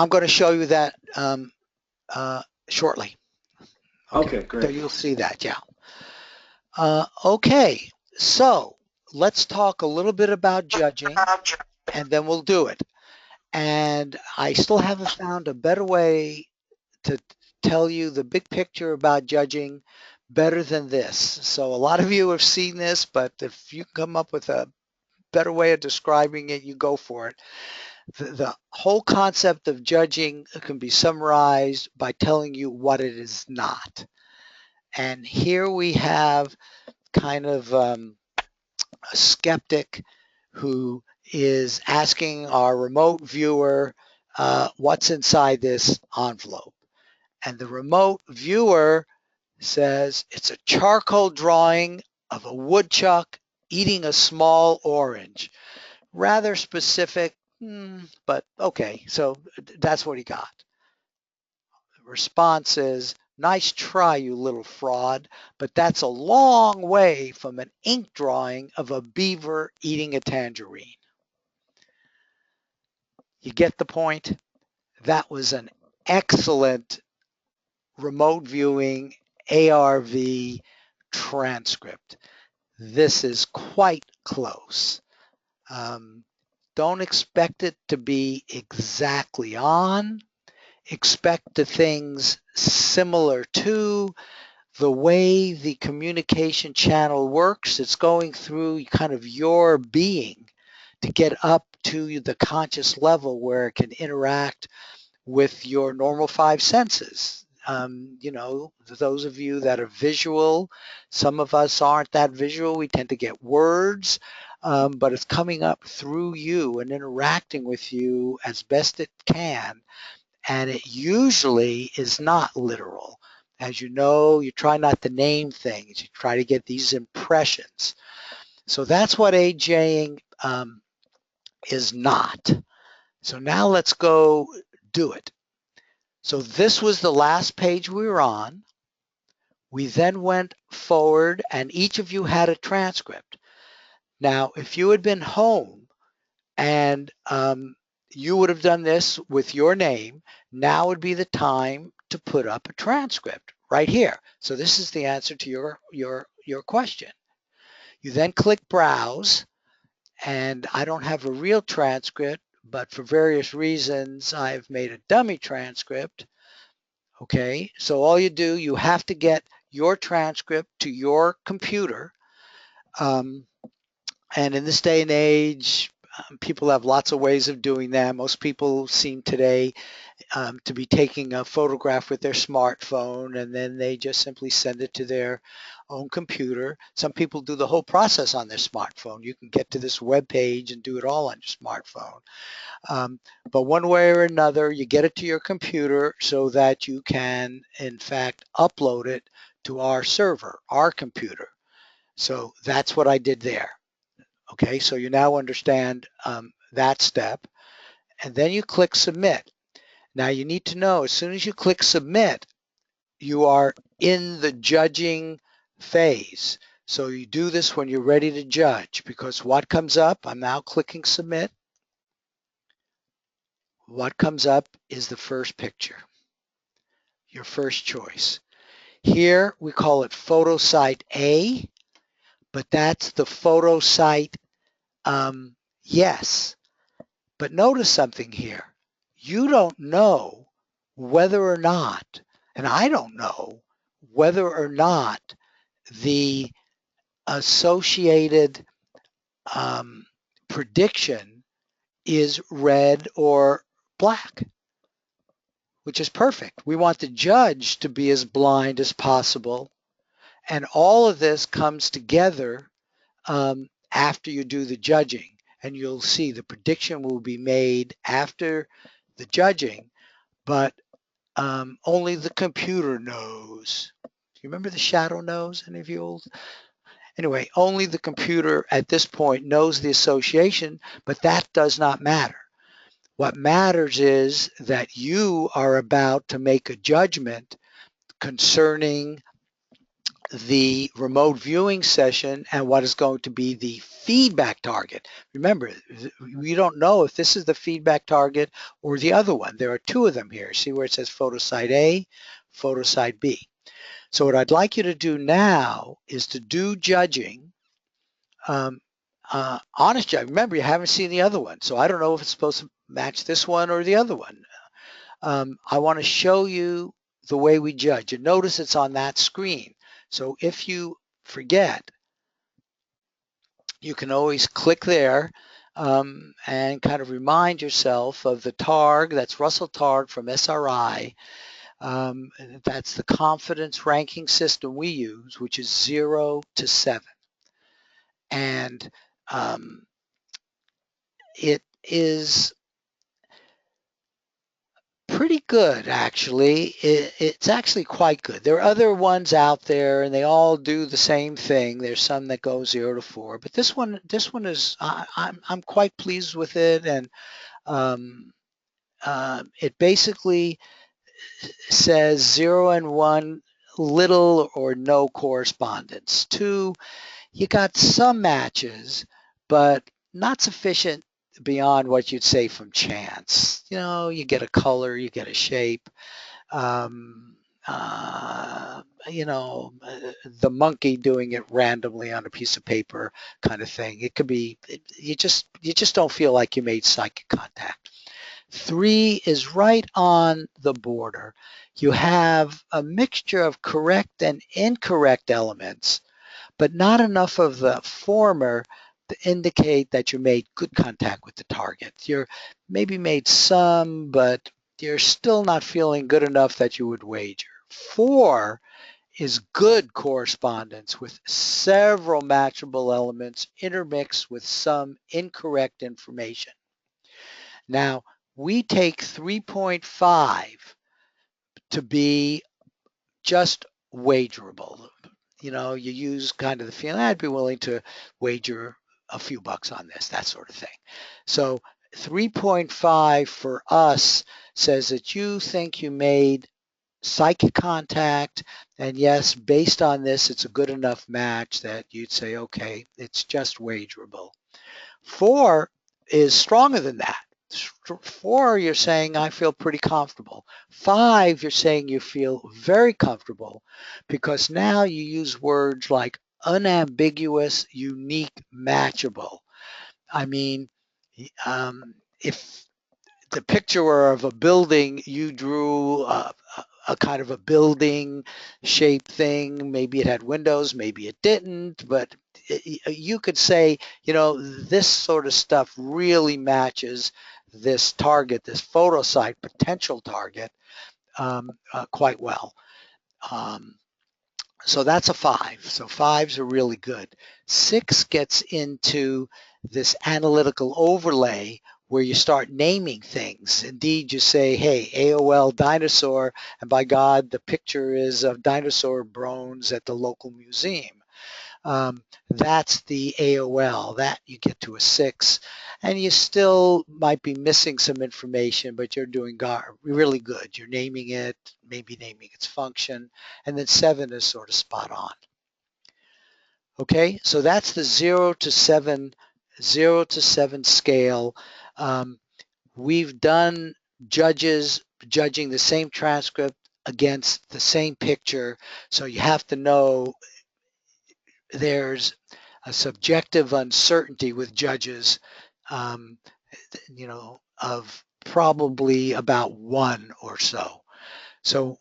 S1: going to show you that shortly.
S7: Okay, great.
S1: So you'll see that, yeah. Okay, so let's talk a little bit about judging, and then we'll do it. And I still haven't found a better way to tell you the big picture about judging better than this. So a lot of you have seen this, but if you come up with a better way of describing it, you go for it. The whole concept of judging can be summarized by telling you what it is not. And here we have kind of a skeptic who is asking our remote viewer what's inside this envelope. And the remote viewer says it's a charcoal drawing of a woodchuck eating a small orange. Rather specific, but okay, so that's what he got. The response is, nice try, you little fraud, but that's a long way from an ink drawing of a beaver eating a tangerine. You get the point? That was an excellent remote viewing ARV transcript. This is quite close. Don't expect it to be exactly on. Expect the things similar to the way the communication channel works. It's going through kind of your being to get up to the conscious level where it can interact with your normal five senses. You know, those of you that are visual, some of us aren't that visual. We tend to get words, but it's coming up through you and interacting with you as best it can. And it usually is not literal. As you know, you try not to name things. You try to get these impressions. So that's what AJing is not. So now let's go do it. So this was the last page we were on. We then went forward and each of you had a transcript. Now, if you had been home and you would have done this with your name, now would be the time to put up a transcript right here. So this is the answer to your question. You then click Browse, and I don't have a real transcript, but for various reasons, I've made a dummy transcript. Okay, so all you do, you have to get your transcript to your computer. And in this day and age, People have lots of ways of doing that. Most people seem today to be taking a photograph with their smartphone, and then they just simply send it to their own computer. Some people do the whole process on their smartphone. You can get to this web page and do it all on your smartphone. But one way or another, you get it to your computer so that you can, in fact, upload it to our server, our computer. So that's what I did there. Okay, so you now understand that step. And then you click submit. Now you need to know, as soon as you click submit, you are in the judging phase. So you do this when you're ready to judge, because what comes up, I'm now clicking submit. What comes up is the first picture, your first choice. Here we call it photo site A, but that's the photo site yes. But notice something here. You don't know whether or not, and I don't know whether or not the associated prediction is red or black, which is perfect. We want the judge to be as blind as possible. And all of this comes together after you do the judging. And you'll see the prediction will be made after the judging, but only the computer knows. Do you remember the shadow knows? Any of you old? Anyway, only the computer at this point knows the association, but that does not matter. What matters is that you are about to make a judgment concerning the remote viewing session and what is going to be the feedback target. Remember, we don't know if this is the feedback target or the other one. There are two of them here. See where it says photo site A, photo site B. So what I'd like you to do now is to do judging. Honest judging. Remember, you haven't seen the other one, so I don't know if it's supposed to match this one or the other one. I want to show you the way we judge. And notice it's on that screen. So if you forget, you can always click there and kind of remind yourself of the TARG. That's Russell Targ from SRI. That's the confidence ranking system we use, which is 0 to 7. And it is pretty good, actually. It's actually quite good. There are other ones out there, and they all do the same thing. There's some that go 0 to 4, but this one is I'm quite pleased with it, and it basically says 0 and 1, little or no correspondence. 2, you got some matches, but not sufficient beyond what you'd say from chance. You know, you get a color, you get a shape. The monkey doing it randomly on a piece of paper kind of thing. It could be, you just don't feel like you made psychic contact. 3 is right on the border. You have a mixture of correct and incorrect elements, but not enough of the former to indicate that you made good contact with the target. You're maybe made some, but you're still not feeling good enough that you would wager. 4 is good correspondence with several matchable elements intermixed with some incorrect information. Now, we take 3.5 to be just wagerable. You know, you use kind of the feeling, I'd be willing to wager a few bucks on this, that sort of thing. So 3.5 for us says that you think you made psychic contact, and yes, based on this, it's a good enough match that you'd say, okay, it's just wagerable. 4 is stronger than that. 4, you're saying, I feel pretty comfortable. 5, you're saying you feel very comfortable because now you use words like unambiguous, unique, matchable. I mean, if the picture were of a building, you drew a kind of a building shaped thing. Maybe it had windows, maybe it didn't, but you could say, this sort of stuff really matches this target, this photo site potential target, quite well. So that's a 5. So 5s are really good. 6 gets into this analytical overlay where you start naming things. Indeed, you say, hey, AOL dinosaur, and by God, the picture is of dinosaur bones at the local museum. That's the AOL. That you get to a 6. And you still might be missing some information, but you're doing really good. You're naming it, maybe naming its function, and then 7 is sort of spot on. Okay, so that's the 0 to 7 scale. We've done judges judging the same transcript against the same picture, so you have to know there's a subjective uncertainty with judges, um, of probably about 1 or so. So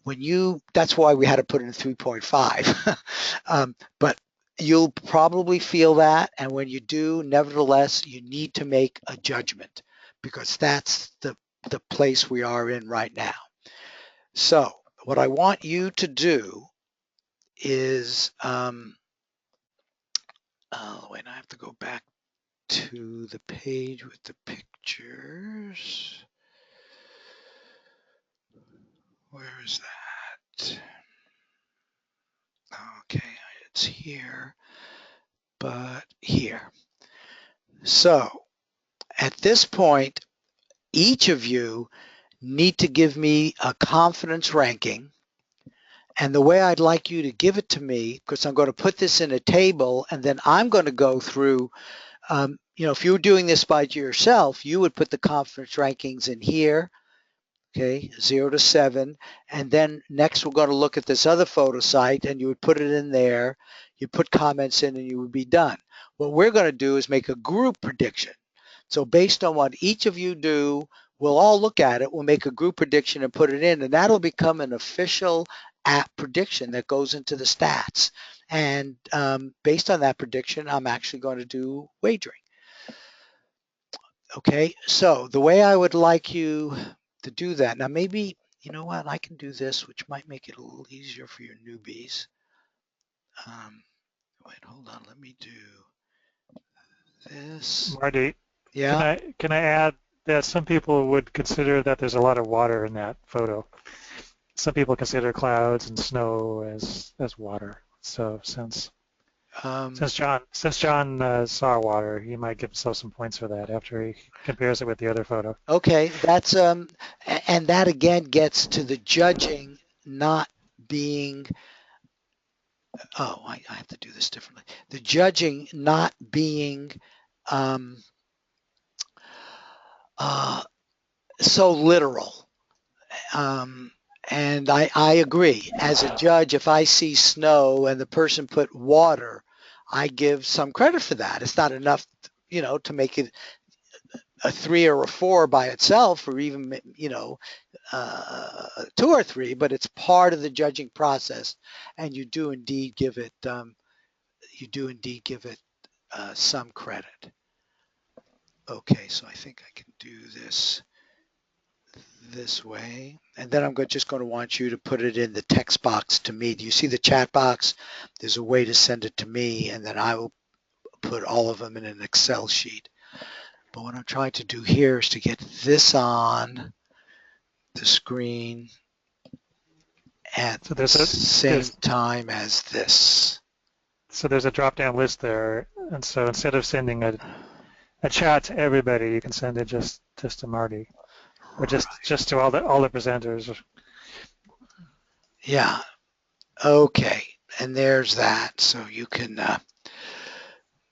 S1: that's why we had to put it in 3.5. But you'll probably feel that, and when you do, nevertheless, you need to make a judgment because that's the place we are in right now. So what I want you to do is, wait, I have to go back to the page with the pictures. Where is that? Okay, it's here, but here. So at this point, each of you need to give me a confidence ranking. And the way I'd like you to give it to me, because I'm going to put this in a table, and then I'm going to go through, if you were doing this by yourself, you would put the confidence rankings in here, okay, 0 to 7. And then next we're going to look at this other photo site, and you would put it in there, you put comments in, and you would be done. What we're going to do is make a group prediction. So based on what each of you do, we'll all look at it, we'll make a group prediction and put it in, and that'll become an official app prediction that goes into the stats. And based on that prediction, I'm actually going to do wagering. Okay, so the way I would like you to do that, now maybe, you know what, I can do this, which might make it a little easier for your newbies. Wait, hold on, let me do this.
S3: Marty, can
S1: Yeah.
S3: I add that some people would consider that there's a lot of water in that photo. Some people consider clouds and snow as water. So since John saw water, he might give himself some points for that after he compares it with the other photo.
S1: Okay, that's and that again gets to the judging not being. Oh, I have to do this differently. The judging not being um, so literal. And I agree. As a judge, if I see snow and the person put water, I give some credit for that. It's not enough, to make it a 3 or a 4 by itself, or even, 2 or 3, but it's part of the judging process, and you do indeed give it some credit. Okay, so I think I can do this way, and then I'm just going to want you to put it in the text box to me. Do you see the chat box? There's a way to send it to me, and then I will put all of them in an Excel sheet. But what I'm trying to do here is to get this on the screen at the same time as this.
S3: So there's a drop-down list there, and so instead of sending a chat to everybody, you can send it just to Marty, or just to all the presenters.
S1: Yeah. Okay. And there's that, so you can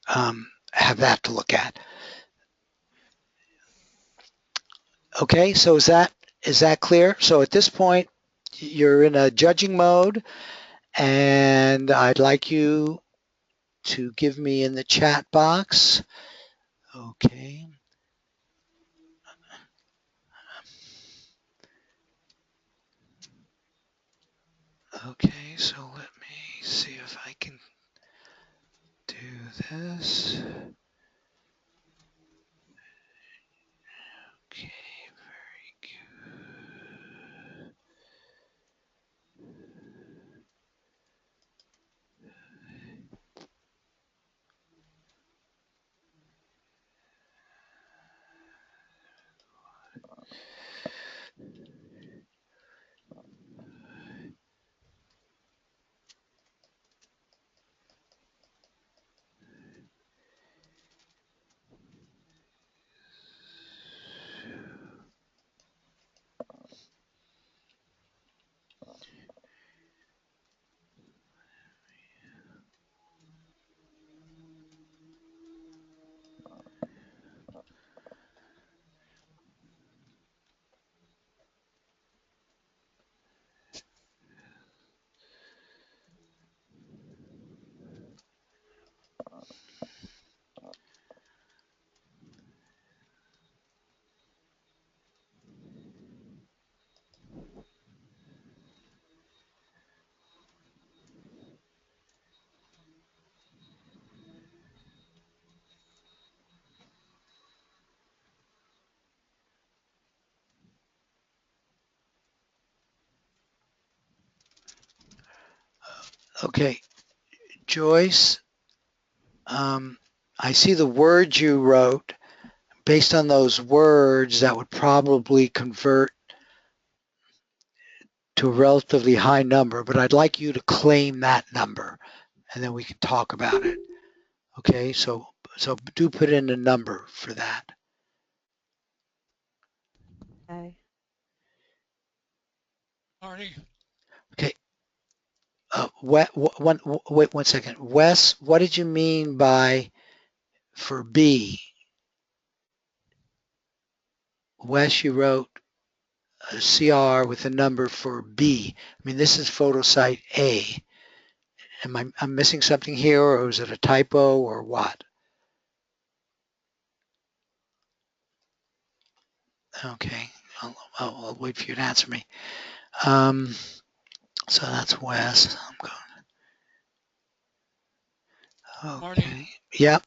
S1: have that to look at. Okay. So is that clear? So at this point, you're in a judging mode, and I'd like you to give me in the chat box. Okay. Okay, so let me see if I can do this. Okay, very good. Okay, Joyce, I see the words you wrote. Based on those words, that would probably convert to a relatively high number, but I'd like you to claim that number and then we can talk about it. Okay, so do put in a number for that.
S2: Okay.
S8: Marty,
S1: Okay. Wait 1 second. Wes, what did you mean by for B? Wes, you wrote a CR with a number for B. I mean, this is photo site A. I'm missing something here, or is it a typo, or what? Okay, I'll wait for you to answer me. So that's Wes. I'm going.
S8: Marty,
S1: Okay. Yep.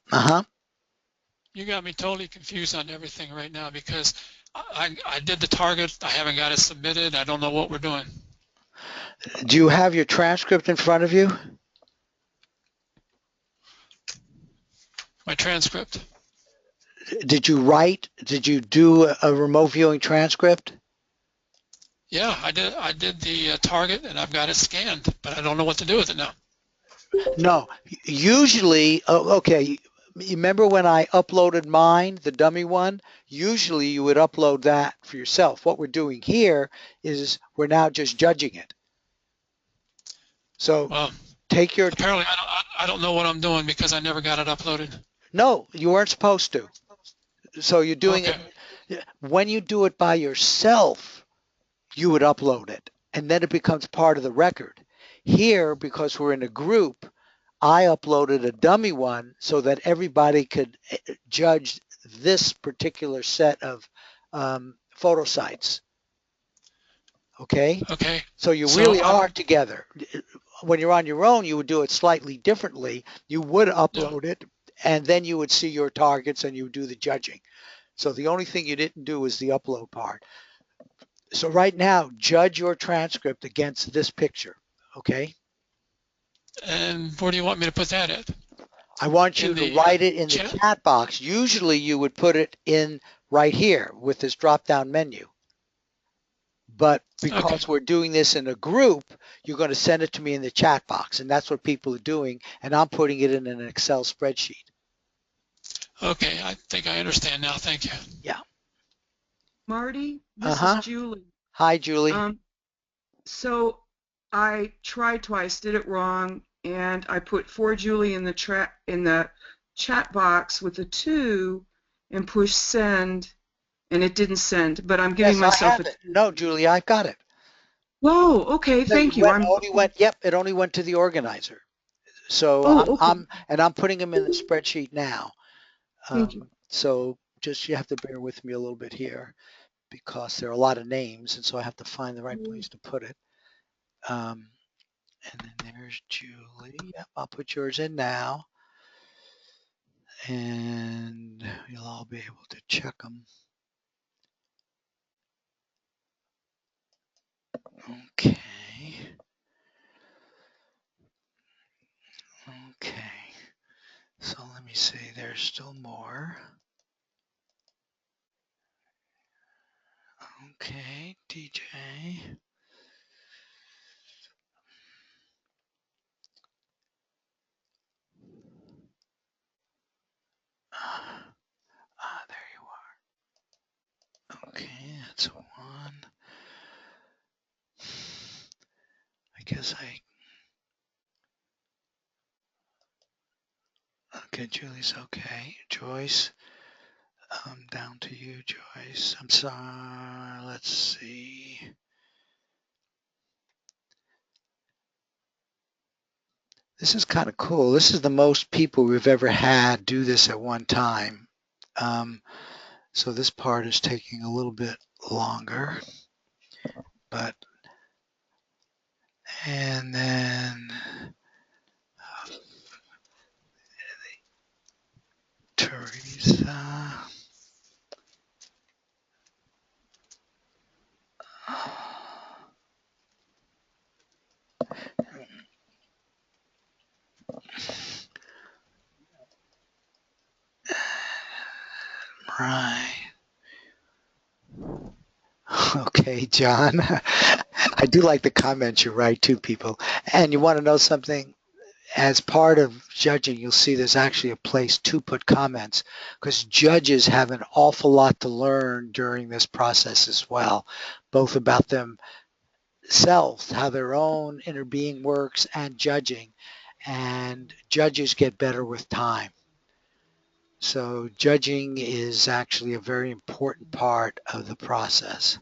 S8: you got me totally confused on everything right now because I did the target. I haven't got it submitted. I don't know what we're doing.
S1: Do you have your transcript in front of you?
S8: My transcript.
S1: Did you write? Did you do a remote viewing transcript?
S8: Yeah, I did. I did the target, and I've got it scanned, but I don't know what to do with it now.
S1: No. Usually, okay. You remember when I uploaded mine, the dummy one? Usually you would upload that for yourself. What we're doing here is we're now just judging it. So
S8: Well,
S1: take your.
S8: apparently I don't know what I'm doing because I never got it uploaded.
S1: No, you weren't supposed to. So you're doing
S8: Okay.
S1: it. When you do it by yourself, you would upload it, and then it becomes part of the record. Here, because we're in a group, I uploaded a dummy one so that everybody could judge this particular set of photo sites. Okay?
S8: Okay.
S1: So you
S8: So
S1: really are together. When you're on your own, you would do it slightly differently. You would upload it, and then you would see your targets and you would do the judging. So the only thing you didn't do is the upload part. So right now, judge your transcript against this picture, okay?
S8: And where do you want me to put that at?
S1: I want you
S8: In
S1: to
S8: the
S1: write it in the
S8: chat?
S1: chat box. Usually you would put it in right here with this drop-down menu. But
S8: Okay.
S1: because we're doing this in a group, you're going to send it to me in the chat box, and that's what people are doing, and I'm putting it in an Excel spreadsheet.
S8: Okay, I think I understand now. Thank you.
S1: Yeah.
S9: Marty, this is Julie.
S1: Hi, Julie.
S9: So I tried twice, did it wrong, and I put for Julie in the chat box with a 2 and pushed send, and it didn't send. But I'm giving myself
S1: it. No, Julie, I've got it.
S9: Whoa, okay, thank you.
S1: It only went to the organizer. So I'm putting them in the spreadsheet now.
S9: Thank you.
S1: So just you have to bear with me a little bit here because there are a lot of names, and so I have to find the right place to put it. And then there's Julie. Yep, I'll put yours in now. and you'll all be able to check them. Okay. Okay. So let me see, there's still more. Okay, DJ. There you are. Okay, that's one. I guess okay, Julie's okay. Joyce, down to you, Joyce. I'm sorry, let's see. This is kind of cool. This is the most people we've ever had do this at one time. So this part is taking a little bit longer, but, and then Teresa. Right. Okay, John. I do like the comments you write too, people. And you want to know something? As part of judging, you'll see there's actually a place to put comments because judges have an awful lot to learn during this process as well, both about themselves, how their own inner being works, and judging. And judges get better with time. So judging is actually a very important part of the process.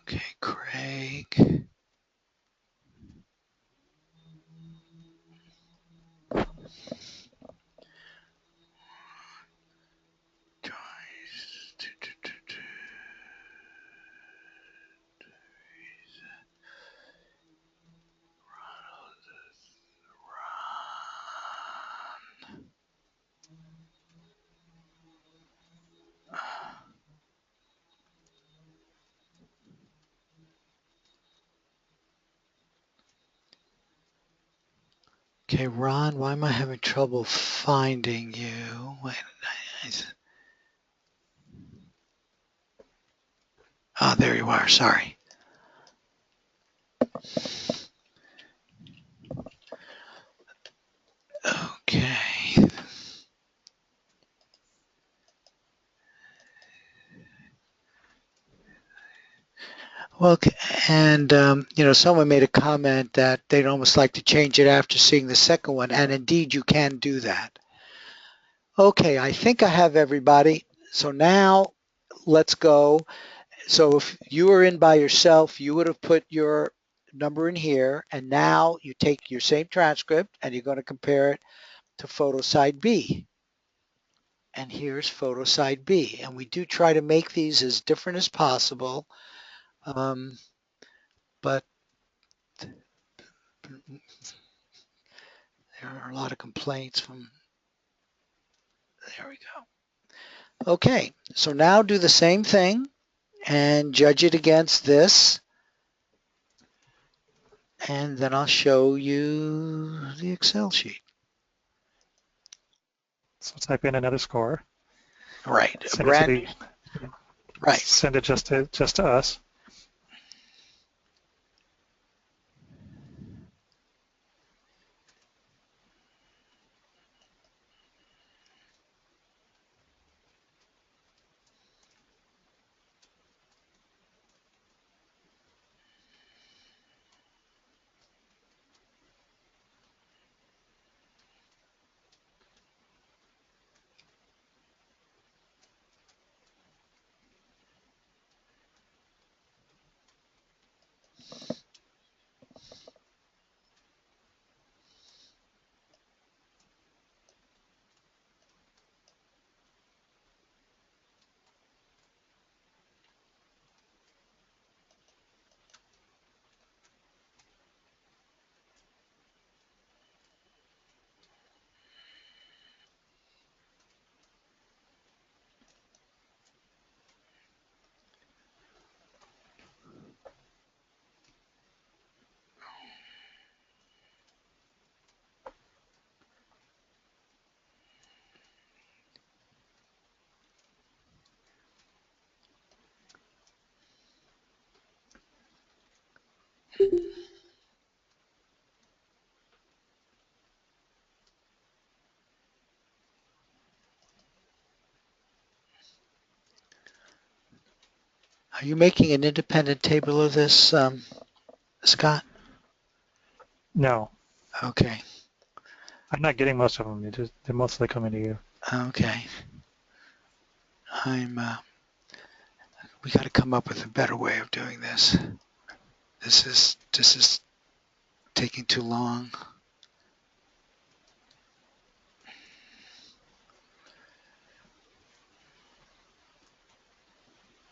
S1: Okay, Craig. Okay, Ron, why am I having trouble finding you? Wait, oh, there you are. Sorry. Okay. Well, and someone made a comment that they'd almost like to change it after seeing the second one, and indeed you can do that. Okay, I think I have everybody. So now let's go. So if you were in by yourself, you would have put your number in here, and now you take your same transcript and you're going to compare it to photo side B. And here's photo side B. And we do try to make these as different as possible, but there are a lot of complaints from, there we go. Okay, so now do the same thing and judge it against this. And then I'll show you the Excel sheet.
S3: So type in another score.
S1: Right.
S3: Send it to the,
S1: right.
S3: Send it just to us.
S1: Are you making an independent table of this, Scott?
S3: No,
S1: Okay.
S3: I'm not getting most of them. They're mostly coming to you.
S1: Okay. We got to come up with a better way of doing this. This is taking too long.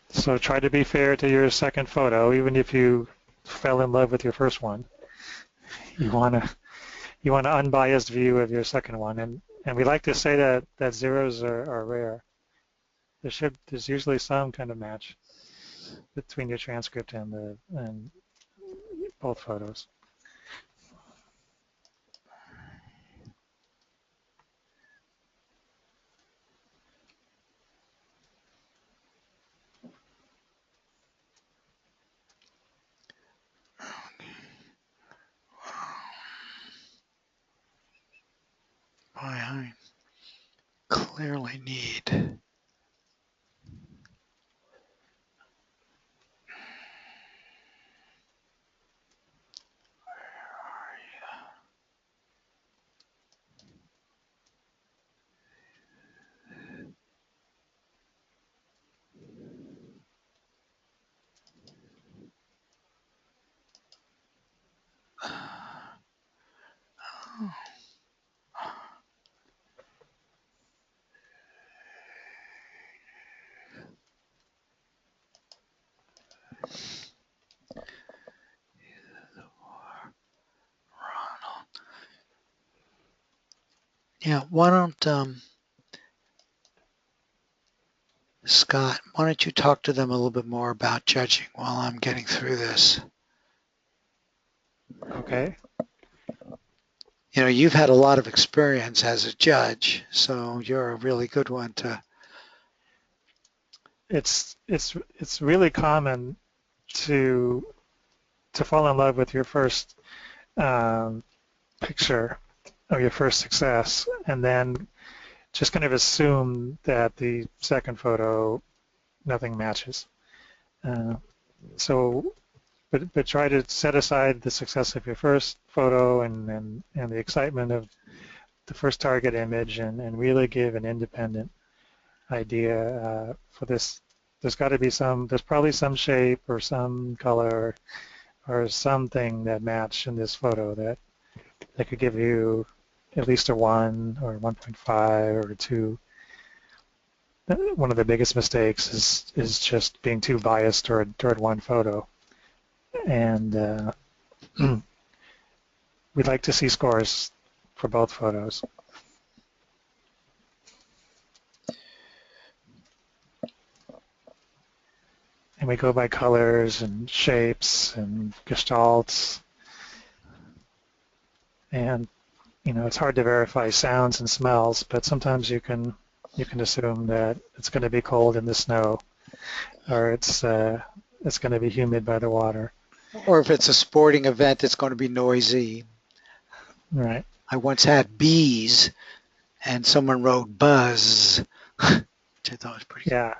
S3: So try to be fair to your second photo, even if you fell in love with your first one. You want an unbiased view of your second one, and we like to say that zeros are rare. There's usually some kind of match between your transcript and both photos.
S1: I clearly need. Yeah, why don't Scott, why don't you talk to them a little bit more about judging while I'm getting through this?
S3: Okay.
S1: You know, you've had a lot of experience as a judge, so you're a really good one to.
S3: It's really common to fall in love with your first picture or your first success, and then just kind of assume that the second photo nothing matches. So, but try to set aside the success of your first photo and the excitement of the first target image, and really give an independent idea for this. There's probably some shape or some color or something that match in this photo that could give you at least a 1 or 1.5 or a 2. One of the biggest mistakes is just being too biased toward one photo. And we'd like to see scores for both photos. And we go by colors and shapes and gestalts. And it's hard to verify sounds and smells, but sometimes you can assume that it's going to be cold in the snow, or it's going to be humid by the water.
S1: Or if it's a sporting event, it's going to be noisy.
S3: Right.
S1: I once had bees, and someone wrote buzz, which I thought was pretty.
S3: Yeah,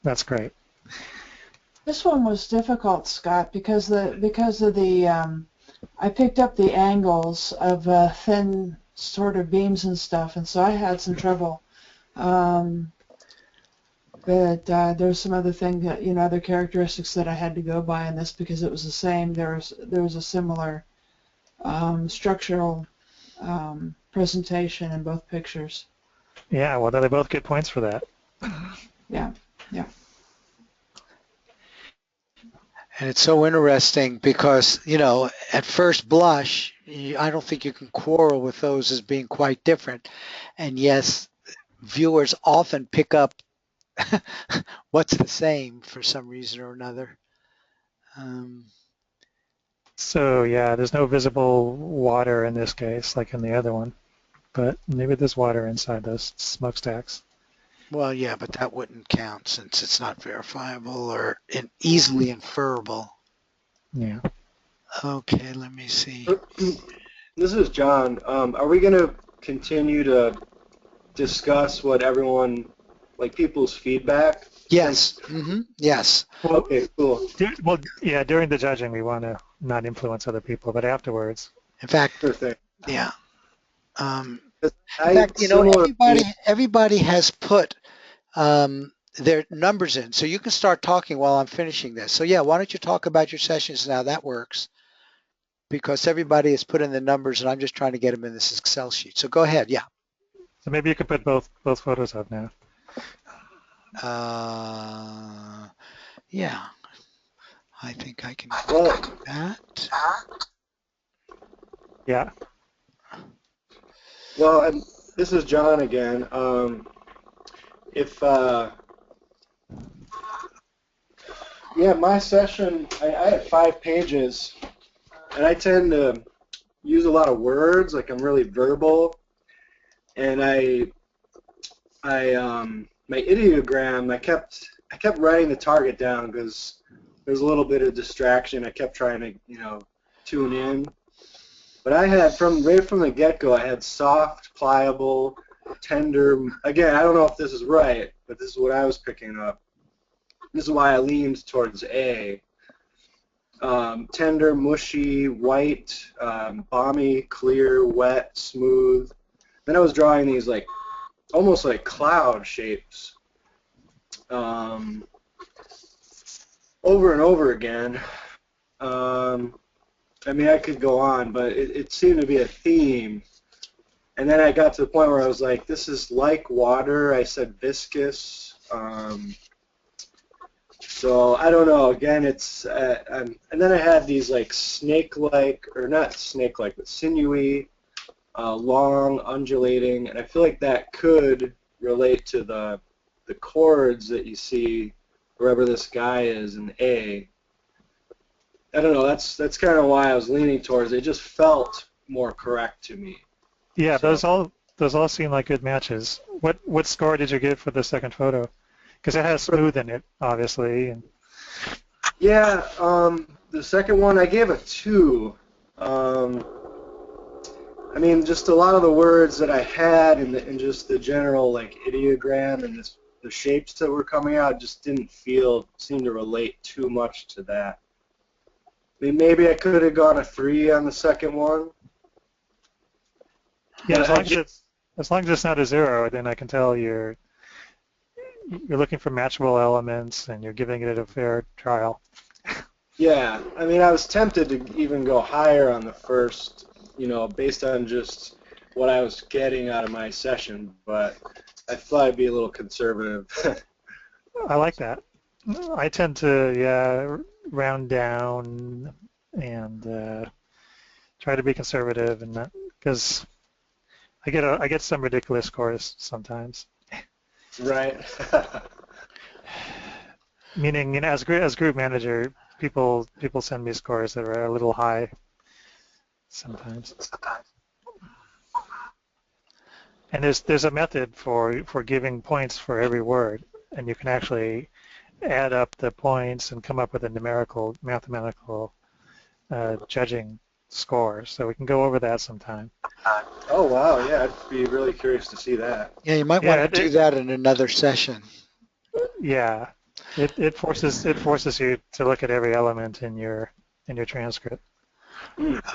S3: that's great.
S10: This one was difficult, Scott, because of the I picked up the angles of thin sort of beams and stuff, and so I had some trouble. But there's some other thing that other characteristics that I had to go by in this because it was the same. There was a similar structural presentation in both pictures.
S3: Yeah, well, they both get points for that.
S10: Yeah.
S1: And it's so interesting because, at first blush, I don't think you can quarrel with those as being quite different. And yes, viewers often pick up what's the same for some reason or another.
S3: So yeah, there's no visible water in this case, like in the other one, but maybe there's water inside those smokestacks.
S1: Well, yeah, but that wouldn't count since it's not verifiable or easily inferable.
S3: Yeah.
S1: Okay, let me see.
S7: This is John. Are we going to continue to discuss what everyone, like people's feedback?
S1: Yes. Yes.
S3: Well,
S7: Okay, cool.
S3: yeah, during the judging, we want to not influence other people, but afterwards.
S1: In fact,
S7: Sure thing.
S1: yeah. In
S7: I
S1: fact,
S7: similar.
S1: everybody has put their numbers in, so you can start talking while I'm finishing this. So yeah, why don't you talk about your sessions now? That works because everybody has put in the numbers, and I'm just trying to get them in this Excel sheet. So go ahead. Yeah.
S3: So maybe you could put both photos up now.
S1: Yeah. I think I can
S7: Well,
S1: do that.
S3: Yeah.
S7: well, this is John again. If yeah, my session, I had 5 pages, and I tend to use a lot of words, like I'm really verbal, and my ideogram, I kept writing the target down because there's a little bit of distraction. I kept trying to, tune in. But I had right from the get-go, I had soft, pliable, tender. Again, I don't know if this is right, but this is what I was picking up. This is why I leaned towards A. Tender, mushy, white, balmy, clear, wet, smooth. Then I was drawing these almost like cloud shapes over and over again. I could go on, but it seemed to be a theme. And then I got to the point where I was like, this is like water. I said viscous. So I don't know. Again, it's and then I had these snake-like, or not snake-like, but sinewy, long, undulating, and I feel like that could relate to the chords that you see wherever this guy is in A. I don't know. That's kind of why I was leaning towards it. It just felt more correct to me.
S3: Yeah,
S7: So,
S3: those all seem like good matches. What score did you give for the second photo? Because it has smooth in it, obviously. And
S7: yeah, the second one I gave a 2. Just a lot of the words that I had and just the general ideogram and the shapes that were coming out just didn't seem to relate too much to that. Maybe I could have gone a 3 on the second one.
S3: yeah, as long as it's not a 0, then I can tell you're looking for matchable elements and you're giving it a fair trial.
S7: Yeah, I was tempted to even go higher on the first, based on just what I was getting out of my session, but I thought I'd be a little conservative.
S3: I like that. I tend to, round down and try to be conservative, and not because I get some ridiculous scores sometimes.
S7: Right.
S3: Meaning, as group manager, people send me scores that are a little high sometimes. And there's a method for giving points for every word, and you can actually add up the points and come up with a mathematical judging score. So we can go over that sometime.
S7: Oh wow, yeah, I'd be really curious to see that.
S1: Yeah, you might want to do that in another session.
S3: Yeah, it forces you to look at every element in your transcript.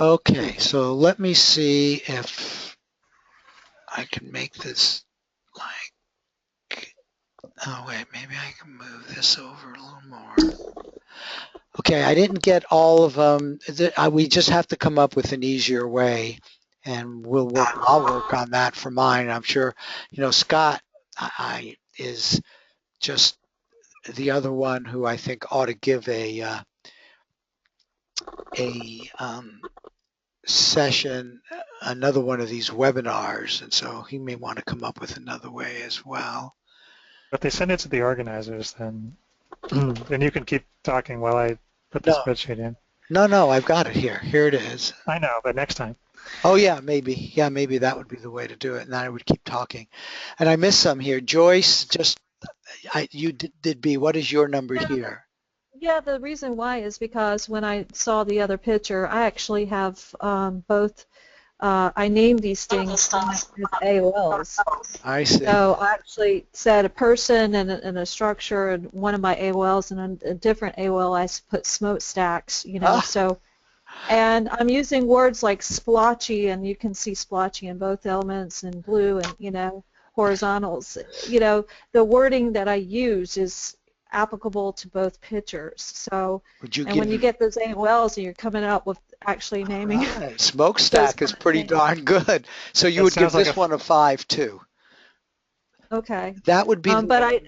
S1: Okay, so let me see if I can make this oh wait, maybe I can move this over a little more. Okay, I didn't get all of them. We just have to come up with an easier way, and I'll work on that for mine. I'm sure, Scott is just the other one who I think ought to give a session, another one of these webinars, and so he may want to come up with another way as well.
S3: But they send it to the organizers, then you can keep talking while I put the spreadsheet in.
S1: No, I've got it here. Here it is.
S3: I know, but next time.
S1: Oh yeah, maybe. Yeah, maybe that would be the way to do it, and then I would keep talking. And I missed some here. Joyce, you did B. What is your number here?
S11: Yeah, the reason why is because when I saw the other picture, I actually have both. I named these things as AOLs.
S1: I see.
S11: So I actually said a person and a structure and one of my AOLs, and a different AOL I put smokestacks,
S1: Ah,
S11: so, and I'm using words like splotchy, and you can see splotchy in both elements and blue and, horizontals. The wording that I use is applicable to both pictures. So,
S1: would you
S11: and when you
S1: give?
S11: get those AOLs and you're coming up with actually naming
S1: Right,
S11: those
S1: smokestack is
S11: kind of
S1: pretty
S11: things.
S1: darn good. So you
S3: That
S1: would give
S3: sounds like
S1: this
S3: a
S1: one a 5 too.
S11: Okay.
S1: That would be the
S11: But
S1: way.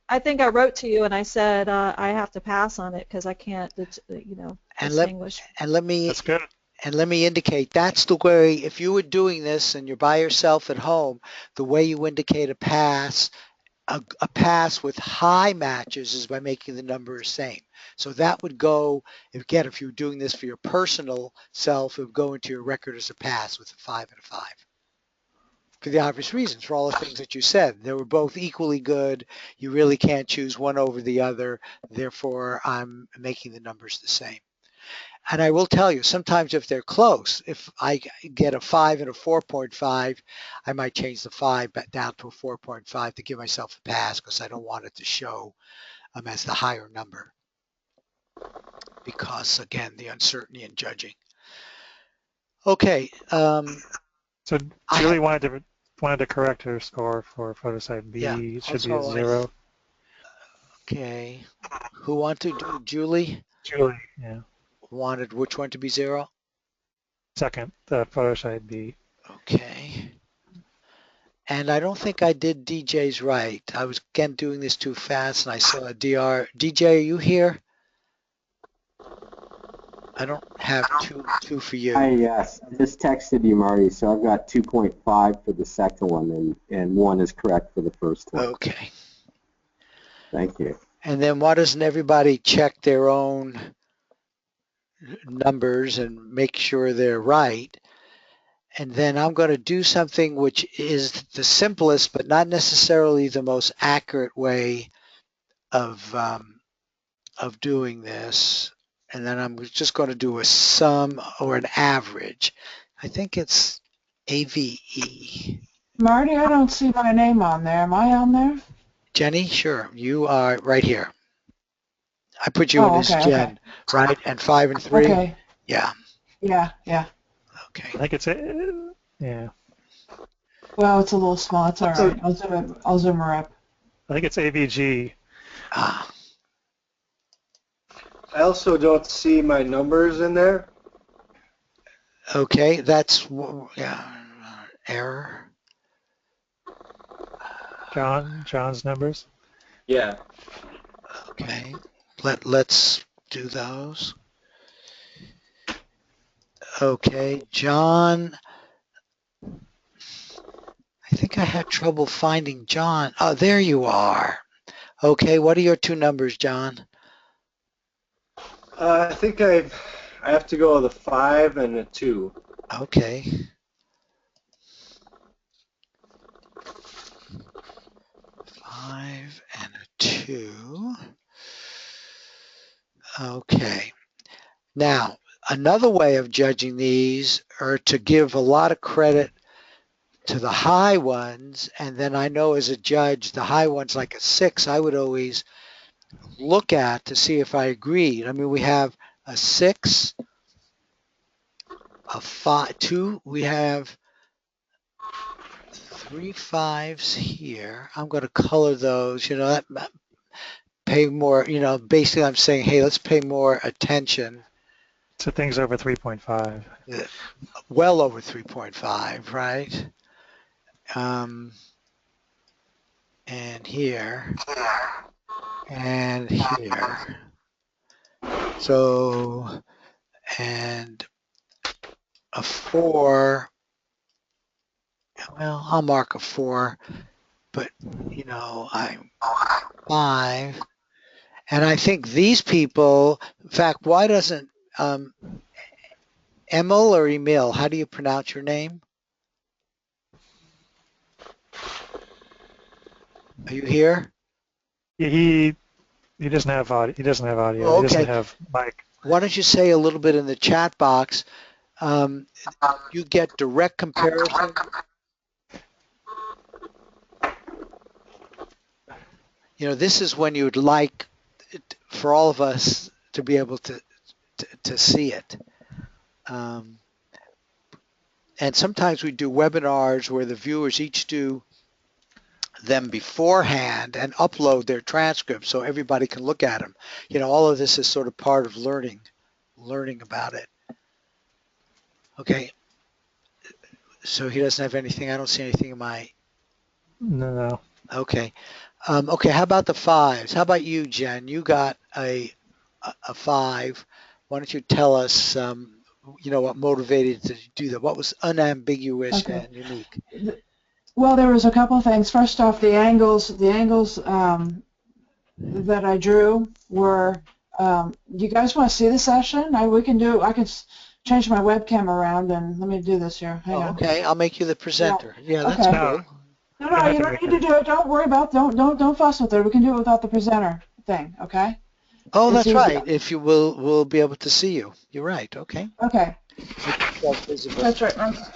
S11: I think I wrote to you and I said I have to pass on it because I can't,
S1: And let
S11: distinguish.
S1: and let me
S3: That's good.
S1: and let me indicate that's the way. If you were doing this and you're by yourself at home, the way you indicate a pass with high matches is by making the numbers same. So that would go, again, if you were doing this for your personal self, it would go into your record as a pass with a 5 and a 5. For the obvious reasons, for all the things that you said. They were both equally good. You really can't choose one over the other. Therefore, I'm making the numbers the same. And I will tell you, sometimes if they're close, if I get a 5 and a 4.5, I might change the 5 back down to a 4.5 to give myself a pass because I don't want it to show as the higher number. Because, again, the uncertainty in judging. Okay.
S3: So
S1: I
S3: Julie wanted to correct her score for photosite
S1: Yeah,
S3: B. It should
S1: that's
S3: be a
S1: all right.
S3: 0.
S1: Okay. Who want to do Julie?
S3: Julie, yeah.
S1: Wanted which one to be 0?
S3: Second, the photosite B.
S1: Okay. And I don't think I did DJ's right. I was again doing this too fast and I saw a DR. DJ, are you here? I don't have two for you.
S12: Hi, yes. I just texted you, Marty, so I've got 2.5 for the second one, and 1 is correct for the first one.
S1: Okay.
S12: Thank you.
S1: And then why doesn't everybody check their own numbers and make sure they're right? And then I'm going to do something which is the simplest but not necessarily the most accurate way of doing this. And then I'm just going to do a sum or an average. I think it's AVE.
S10: Marty, I don't see my name on there. Am I on there?
S1: Jenny, sure, you are right here. I put you in
S10: Oh,
S1: as
S10: okay, okay.
S1: Jen, right? And 5 and 3?
S10: Okay.
S1: Yeah.
S10: Yeah, yeah.
S1: Okay.
S3: I think it's yeah.
S10: Well, it's a little small. It's all right. I'll zoom her up.
S3: I think it's AVG.
S1: Ah,
S7: I also don't see my numbers in there.
S1: okay, that's error.
S3: John's numbers.
S7: Yeah.
S1: Okay, let's do those. Okay, John. I think I had trouble finding John. Oh, there you are. Okay, what are your two numbers, John?
S7: I think I have to go with a 5 and a 2.
S1: Okay. Five and a 2. Okay. Now, another way of judging these are to give a lot of credit to the high ones, and then I know as a judge, the high ones like a 6, I would always look at to see if I agreed. I mean, we have a 6, a 5, 2, we have 3 5s here. I'm going to color those, that pay more, basically I'm saying, hey, let's pay more attention.
S3: So things over 3.5.
S1: Well over 3.5, right? And here, and here. So, and a 4, well, I'll mark a 4, but, I'm 5. And I think these people, in fact, why doesn't Emil or Emil, how do you pronounce your name? Are you here?
S3: He He doesn't have audio. He doesn't have audio.
S1: Oh,
S3: He doesn't
S1: okay.
S3: have mic.
S1: Why don't you say a little bit in the chat box? You get direct comparison. You know, this is when you'd like for all of us to be able to see it. And sometimes we do webinars where the viewers each do them beforehand and upload their transcripts so everybody can look at them. You know, all of this is sort of part of learning about it. Okay. So he doesn't have anything. I don't see anything in my.
S3: No.
S1: Okay. Okay. How about the fives? How about you, Jen? You got a 5. Why don't you tell us, you know, what motivated you to do that? What was unambiguous and unique?
S10: Well, there was a couple of things. First off, the angles that I drew were. You guys want to see the session? I can change my webcam around and let me do this here. Hang on.
S1: Okay, I'll make you the presenter. Yeah, that's
S10: Okay.
S1: cool.
S10: No, you don't need to do it. Don't worry about. Don't fuss with it. We can do it without the presenter thing. Okay.
S1: Oh,
S10: It's
S1: that's
S10: easy.
S1: right. If you we'll be able to see you. You're right. Okay.
S10: Okay.
S1: Visible.
S10: That's right.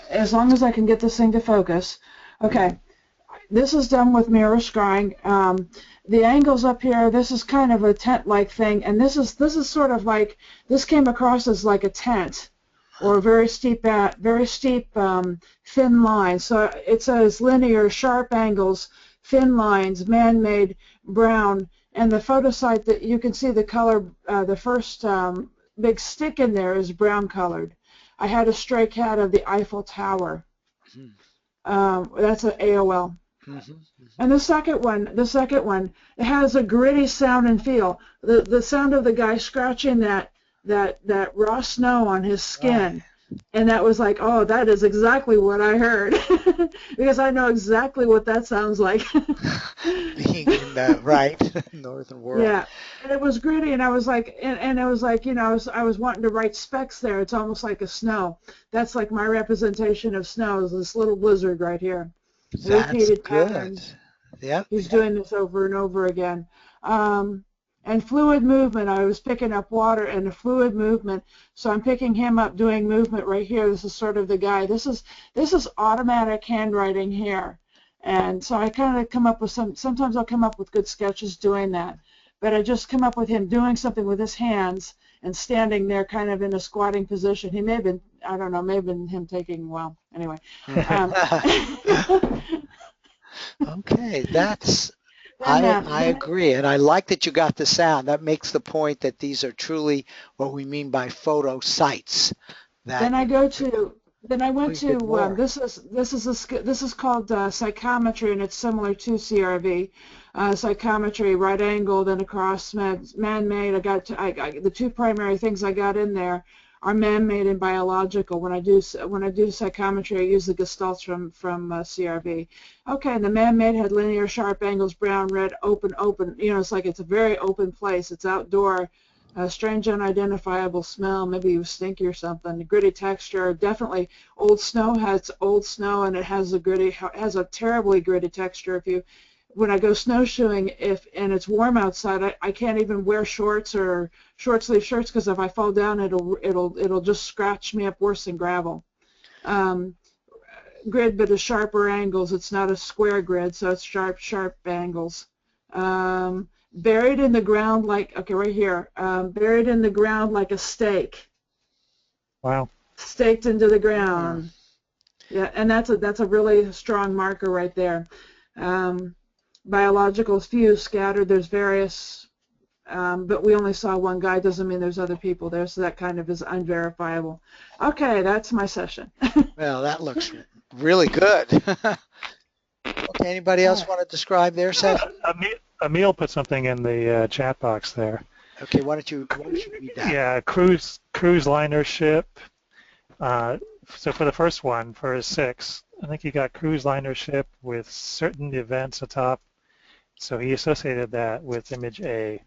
S10: As long as I can get this thing to focus. Okay. This is done with mirror scrying. The angles up here, this is kind of a tent-like thing, and this is sort of like, this came across as like a tent, or a very steep thin line. So it says linear, sharp angles, thin lines, man-made, brown, and the photo site that you can see the color, the first big stick in there is brown colored. I had a stray cat of the Eiffel Tower. That's an AOL. And the second one, it has a gritty sound and feel. The sound of the guy scratching that raw snow on his skin. And that was like, oh, that is exactly what I heard. Because I know exactly what that sounds like.
S1: Being in the northern world.
S10: Yeah. And it was gritty, and I was like, and it was like, you know, I was wanting to write specks there. It's almost like a snow. That's like my representation of snow, is this little blizzard right here.
S1: That's
S10: Repeated
S1: good.
S10: patterns.
S1: Yep.
S10: He's doing this over and over again. And fluid movement, I was picking up water and a fluid movement, so I'm picking him up doing movement right here. This is sort of the guy. This is automatic handwriting here. And so I kind of come up with sometimes I'll come up with good sketches doing that. But I just come up with him doing something with his hands and standing there kind of in a squatting position. He may have been, I don't know, may have been him taking, well, anyway.
S1: Okay, I agree, and I like that you got the sound. That makes the point that these are truly what we mean by photo sites.
S10: Then I went to this is called psychometry, and it's similar to CRV. Psychometry, right angled and across, man-made. The two primary things I got in there are man-made and biological. When I do psychometry, I use the gestalts from CRV. Okay, and the man-made had linear, sharp angles, brown, red, open. You know, it's like it's a very open place. It's outdoor. Strange, unidentifiable smell. Maybe it was stinky or something. The gritty texture, definitely. Old snow has old snow, and it has a terribly gritty texture. When I go snowshoeing, and it's warm outside, I can't even wear shorts or short sleeve shirts, because if I fall down, it'll just scratch me up worse than gravel. Grid, but a sharper angles. It's not a square grid, so it's sharp angles. Buried in the ground like, okay, right here. Buried in the ground like a stake.
S3: Wow.
S10: Staked into the ground. Yeah, and that's a really strong marker right there. Biological few scattered. There's various, but we only saw one guy. Doesn't mean there's other people there, so that kind of is unverifiable. Okay, that's my session.
S1: Well, that looks really good. Okay, anybody else want to describe their session?
S3: Emil put something in the chat box there.
S1: Okay, why don't you read that?
S3: Yeah, cruise liner ship. So for the first one, for his 6, I think he got cruise liner ship with certain events atop. So he associated that with image A.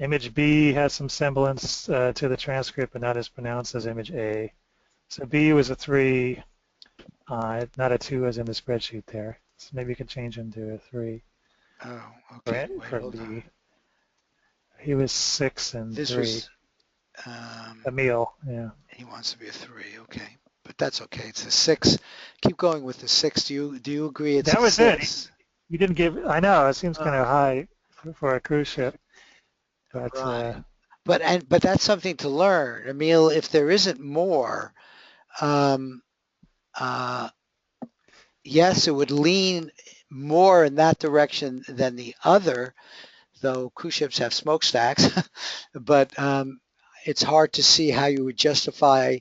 S3: Image B has some semblance to the transcript, but not as pronounced as image A. So B was a 3, not a 2 as in the spreadsheet there. So maybe you could change him to a 3.
S1: Oh, okay. Wait,
S3: for
S1: hold
S3: B.
S1: on.
S3: He was 6 and
S1: This
S3: 3.
S1: was,
S3: Emil, yeah.
S1: he wants to be a 3, okay. But that's okay. It's a 6. Keep going with the 6. Do you agree it's
S3: That
S1: a
S3: was it.
S1: 6?
S3: You didn't give. I know it seems kind of high for a cruise ship, but
S1: Right. But that's something to learn. Emil, if there isn't more, um, uh, yes, it would lean more in that direction than the other, though cruise ships have smokestacks. But it's hard to see how you would justify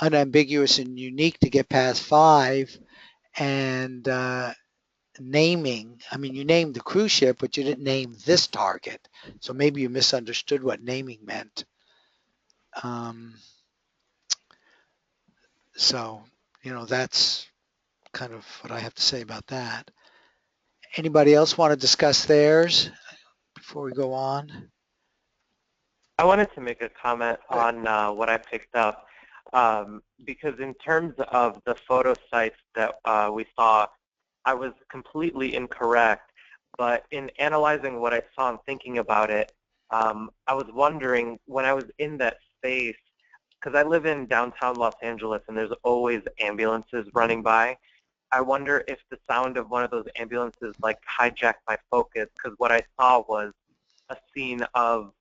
S1: unambiguous and unique to get past 5 and naming. I mean, you named the cruise ship, but you didn't name this target. So maybe you misunderstood what naming meant. Um, so, that's kind of what I have to say about that. Anybody else want to discuss theirs before we go on?
S13: I wanted to make a comment on what I picked up because in terms of the photo sites that we saw, I was completely incorrect. But in analyzing what I saw and thinking about it, I was wondering when I was in that space, because I live in downtown Los Angeles and there's always ambulances running by. I wonder if the sound of one of those ambulances like hijacked my focus, because what I saw was a scene of,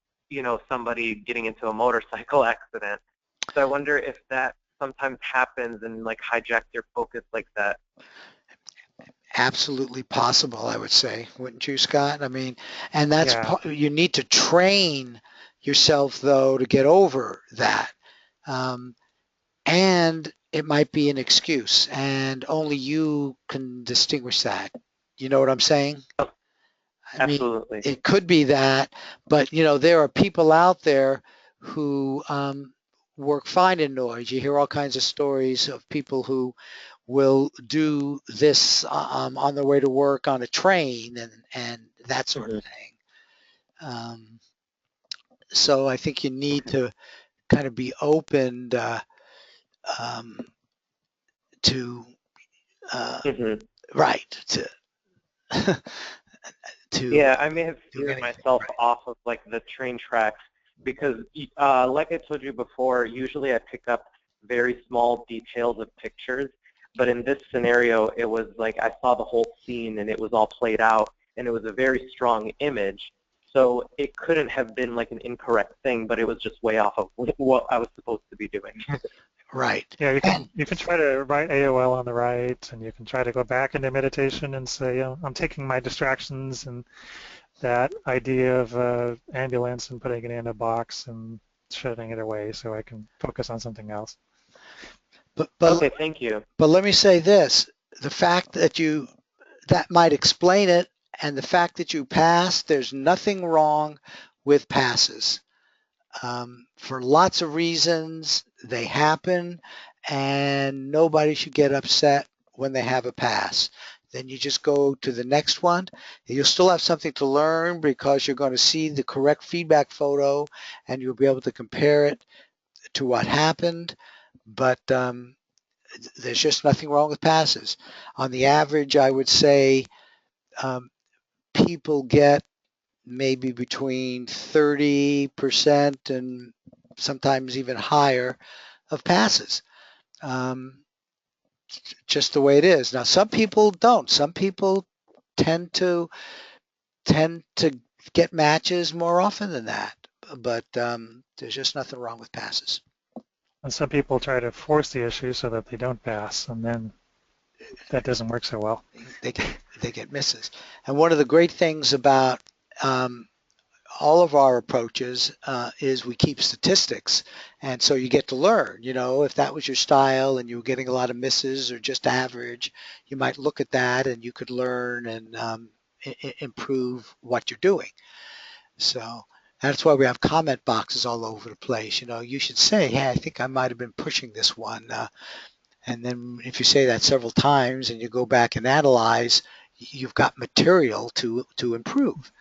S13: somebody getting into a motorcycle accident. So I wonder if that sometimes happens and like hijack your focus like that.
S1: Absolutely possible, I would say, wouldn't you, Scott? I mean, and that's
S3: yeah.
S1: you need to train yourself though to get over that. And it might be an excuse, and only you can distinguish that. You know what I'm saying? I mean,
S13: Absolutely.
S1: it could be that, but there are people out there who work fine in noise. You hear all kinds of stories of people who will do this on their way to work on a train and that sort of thing. So I think you need to kind of be open um, to right to
S13: Yeah, I may have
S1: doing
S13: steered
S1: anything
S13: myself
S1: right.
S13: off of like the train tracks because, like I told you before, usually I pick up very small details of pictures. But in this scenario, it was like I saw the whole scene and it was all played out, and it was a very strong image. So it couldn't have been like an incorrect thing, but it was just way off of what I was supposed to be doing.
S1: Right.
S3: Yeah, you can try to write AOL on the right, and you can try to go back into meditation and say, I'm taking my distractions and that idea of ambulance and putting it in a box and shutting it away so I can focus on something else.
S1: But
S13: Okay, thank you.
S1: But let me say this: the fact that might explain it, and the fact that you passed, there's nothing wrong with passes. For lots of reasons, they happen, and nobody should get upset when they have a pass. Then you just go to the next one. You'll still have something to learn because you're going to see the correct feedback photo, and you'll be able to compare it to what happened. But there's just nothing wrong with passes. On the average, I would say people get maybe between 30% and sometimes even higher of passes. Just the way it is. Now, some people don't. Some people tend to get matches more often than that. But there's just nothing wrong with passes.
S3: And some people try to force the issue so that they don't pass, and then that doesn't work so well.
S1: They get misses. And one of the great things about all of our approaches is we keep statistics, and so you get to learn. If that was your style and you were getting a lot of misses or just average, you might look at that and you could learn and improve what you're doing. So that's why we have comment boxes all over the place. You should say, hey, I think I might have been pushing this one. And then if you say that several times and you go back and analyze, you've got material to improve.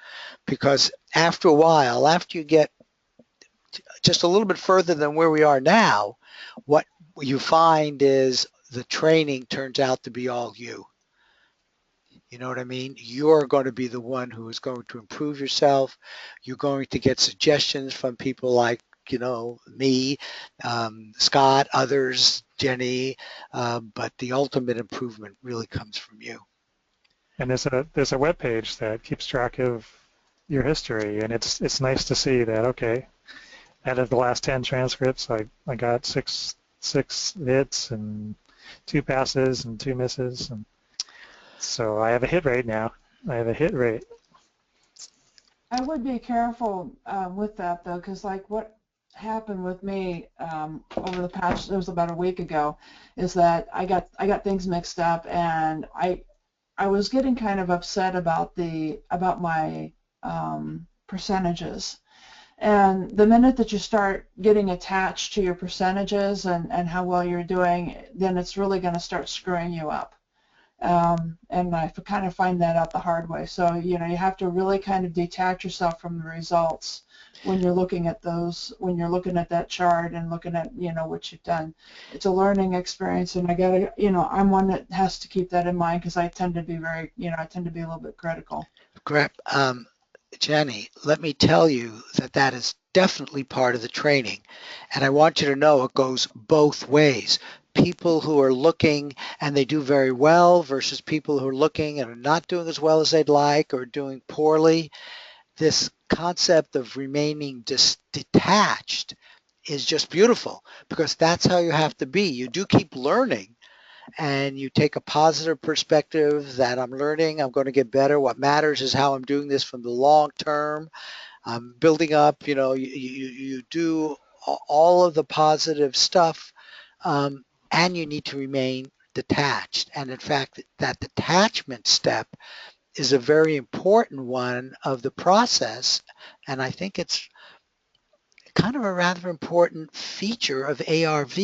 S1: Because after a while, after you get just a little bit further than where we are now, what you find is the training turns out to be all you. You know what I mean? You're going to be the one who is going to improve yourself. You're going to get suggestions from people like, me, Scott, others, Jenny, but the ultimate improvement really comes from you.
S3: And there's a web page that keeps track of your history, and it's nice to see that, okay, out of the last 10 transcripts, I got six hits and 2 passes and 2 misses, and so I have a hit rate now. I have a hit rate.
S10: I would be careful with that though, because like what happened with me over the past, it was about a week ago, is that I got things mixed up, and I was getting kind of upset about my percentages. And the minute that you start getting attached to your percentages and how well you're doing, then it's really going to start screwing you up. And I kind of find that out the hard way. So, you have to really kind of detach yourself from the results when you're looking at when you're looking at that chart and looking at, what you've done. It's a learning experience, and I gotta, I'm one that has to keep that in mind because I tend to be I tend to be a little bit critical.
S1: Correct. Jenny, let me tell you that is definitely part of the training. And I want you to know it goes both ways. People who are looking and they do very well versus people who are looking and are not doing as well as they'd like or doing poorly. This concept of remaining detached is just beautiful because that's how you have to be. You do keep learning, and you take a positive perspective that I'm learning, I'm going to get better. What matters is how I'm doing this from the long term. I'm building up, you do all of the positive stuff, and you need to remain detached. And in fact, that detachment step is a very important one of the process. And I think it's kind of a rather important feature of ARV.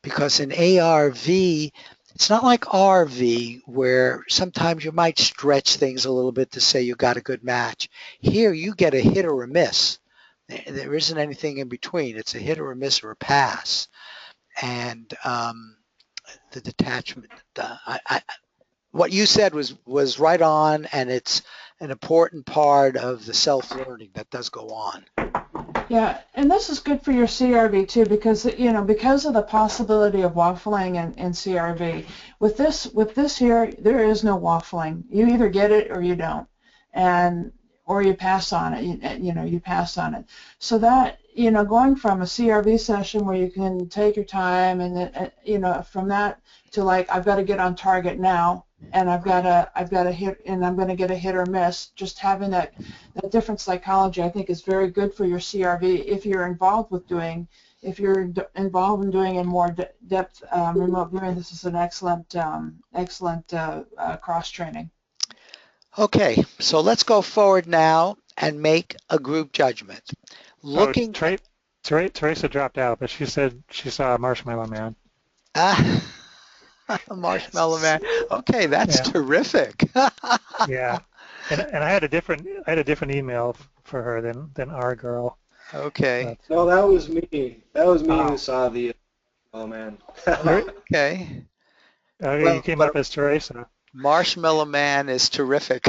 S1: Because in ARV, it's not like RV where sometimes you might stretch things a little bit to say you got a good match. Here you get a hit or a miss. There isn't anything in between. It's a hit or a miss or a pass. And the detachment, what you said was right on, and it's an important part of the self-learning that does go on.
S10: Yeah, and this is good for your CRV too, because because of the possibility of waffling in CRV. With this here, there is no waffling. You either get it or you don't, or you pass on it. You pass on it. So that going from a CRV session where you can take your time, and then from that to like I've got to get on target now, and I've got to hit, and I'm going to get a hit or miss. Just having that different psychology, I think, is very good for your CRV if you're involved in doing a more depth remote viewing. This is an excellent cross training.
S1: Okay, so let's go forward now and make a group judgment.
S3: Teresa dropped out, but she said she saw a Marshmallow Man.
S1: Marshmallow Man. Okay, that's terrific.
S3: Yeah, and I had a different email for her than our girl.
S1: Okay.
S7: No, that was me. That was me who saw the Man.
S1: Okay.
S3: You came up as Teresa.
S1: Marshmallow Man is terrific.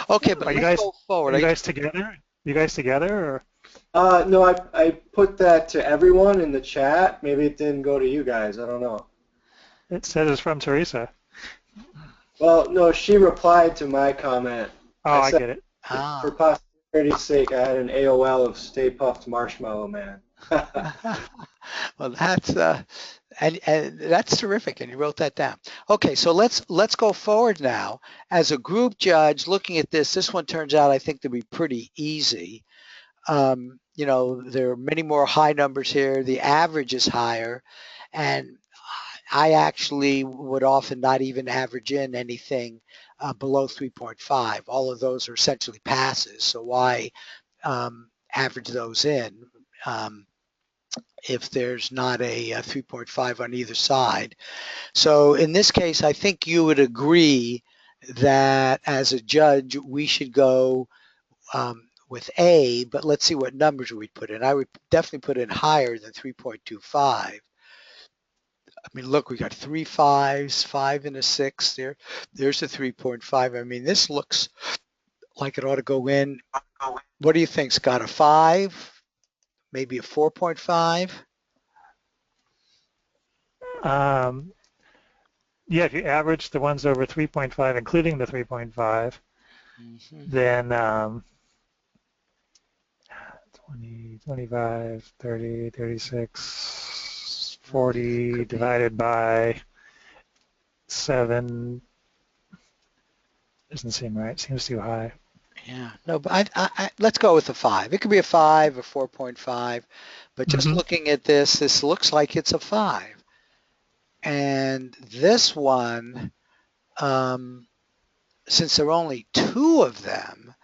S1: Okay, but let's go forward.
S3: Are you guys together? You guys together,
S7: or? No, I put that to everyone in the chat. Maybe it didn't go to you guys. I don't know.
S3: It says it's from Teresa.
S7: Well, no, she replied to my comment.
S3: Oh, I get it.
S7: For posterity's sake, I had an AOL of Stay Puft Marshmallow Man.
S1: Well, that's and that's terrific, and you wrote that down. Okay, so let's go forward now. As a group judge looking at this one turns out, I think, to be pretty easy. There are many more high numbers here. The average is higher, and I actually would often not even average in anything below 3.5. All of those are essentially passes, so why average those in if there's not a 3.5 on either side? So in this case, I think you would agree that as a judge, we should go with A, but let's see what numbers we'd put in. I would definitely put in higher than 3.25. I mean, look, we got 3 5s, 5 and a 6 there. There's a 3.5. I mean, this looks like it ought to go in. What do you think, Scott? A 5? Maybe a 4.5?
S3: Yeah, if you average the ones over 3.5, including the 3.5, then 20, 25, 30, 36, 40 divided by 7 doesn't seem right. Seems too high.
S1: Yeah, no, but let's go with a 5. It could be a 5 or 4.5, but just looking at this looks like it's a 5. And this one, since there are only 2 of them,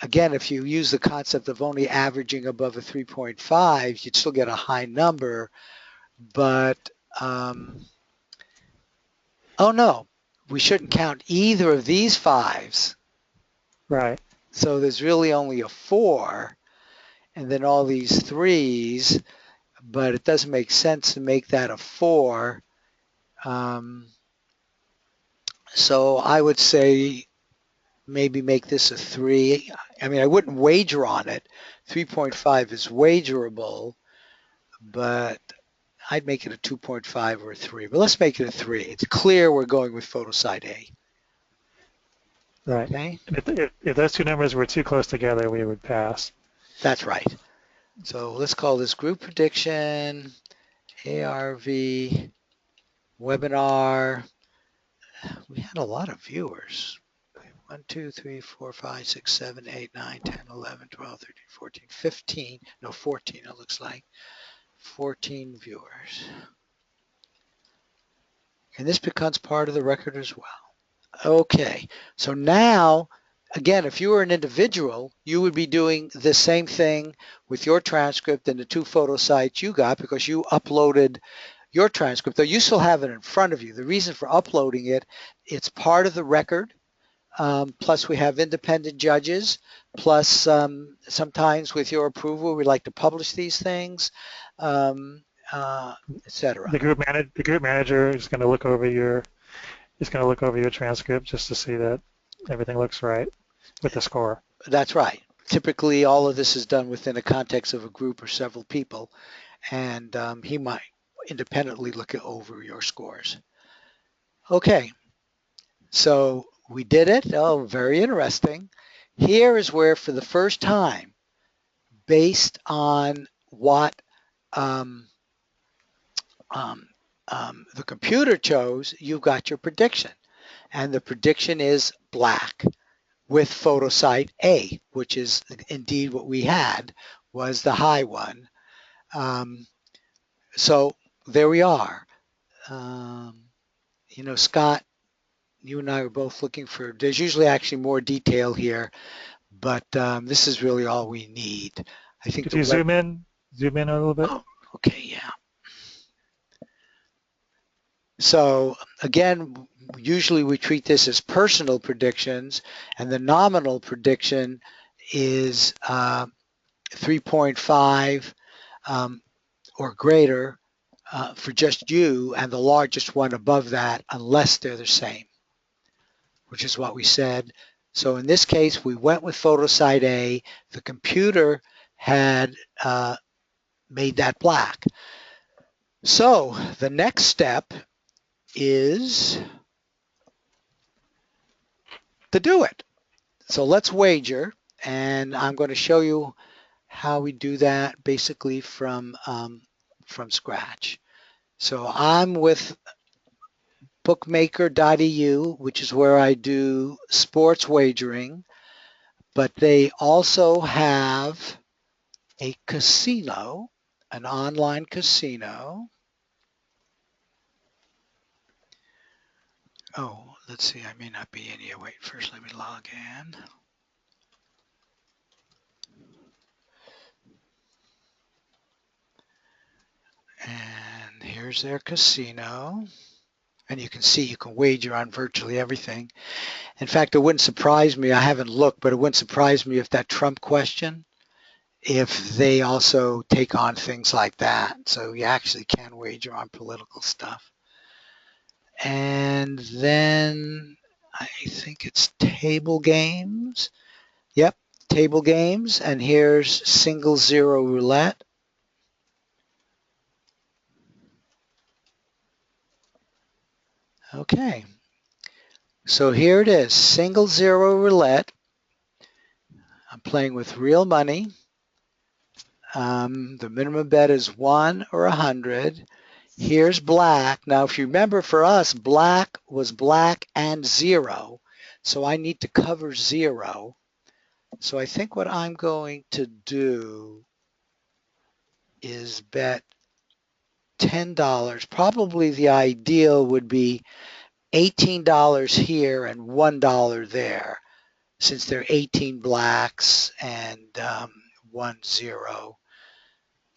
S1: again, if you use the concept of only averaging above a 3.5, you'd still get a high number, but, oh no, we shouldn't count either of these 5s.
S3: Right.
S1: So there's really only a 4, and then all these 3s, but it doesn't make sense to make that a 4. So I would say maybe make this a 3. I mean, I wouldn't wager on it. 3.5 is wagerable, but I'd make it a 2.5 or a 3. But let's make it a 3. It's clear we're going with photosite A.
S3: Right.
S1: Okay.
S3: If those two numbers were too close together, we would pass.
S1: That's right. So let's call this group prediction, ARV, webinar. We had a lot of viewers. 1, 2, 3, 4, 5, 6, 7, 8, 9, 10, 11, 12, 13, 14, 15. No, 14 it looks like. 14 viewers. And this becomes part of the record as well. Okay, so now, again, if you were an individual, you would be doing the same thing with your transcript and the 2 photo sites you got because you uploaded your transcript, though you still have it in front of you. The reason for uploading it, it's part of the record. Plus we have independent judges, plus sometimes with your approval, we like to publish these things, etc.
S3: The group manager is going to look over your transcript just to see that everything looks right with the score.
S1: That's right. Typically, all of this is done within the context of a group or several people, and he might independently look over your scores. Okay, so we did it. Oh, very interesting. Here is where, for the first time, based on what the computer chose, you've got your prediction. And the prediction is black with photosite A, which is indeed what we had, was the high one. So there we are. You know, Scott, you and I are both looking for, there's usually actually more detail here, but this is really all we need. I think.
S3: Could you zoom in a little bit?
S1: Oh, okay, yeah. So again, usually we treat this as personal predictions, and the nominal prediction is 3.5 or greater for just you, and the largest one above that unless they're the same, which is what we said. So in this case, we went with photosite A. The computer had made that black. So the next step is to do it. So let's wager, and I'm going to show you how we do that basically from scratch. So I'm with bookmaker.eu, which is where I do sports wagering, but they also have a casino, an online casino. Oh, let's see, I may not be in here. Wait, first let me log in. And here's their casino. And you can see you can wager on virtually everything. In fact, it wouldn't surprise me, I haven't looked, but it wouldn't surprise me if that Trump question if they also take on things like that. So you actually can wager on political stuff. And then I think it's table games. Yep, table games. And here's single zero roulette. Okay. So here it is, single zero roulette. I'm playing with real money. The minimum bet is 1 or 100. Here's black. Now, if you remember, for us, black was black and 0. So I need to cover 0. So I think what I'm going to do is bet $10. Probably the ideal would be $18 here and $1 there, since there are 18 blacks and 1 0.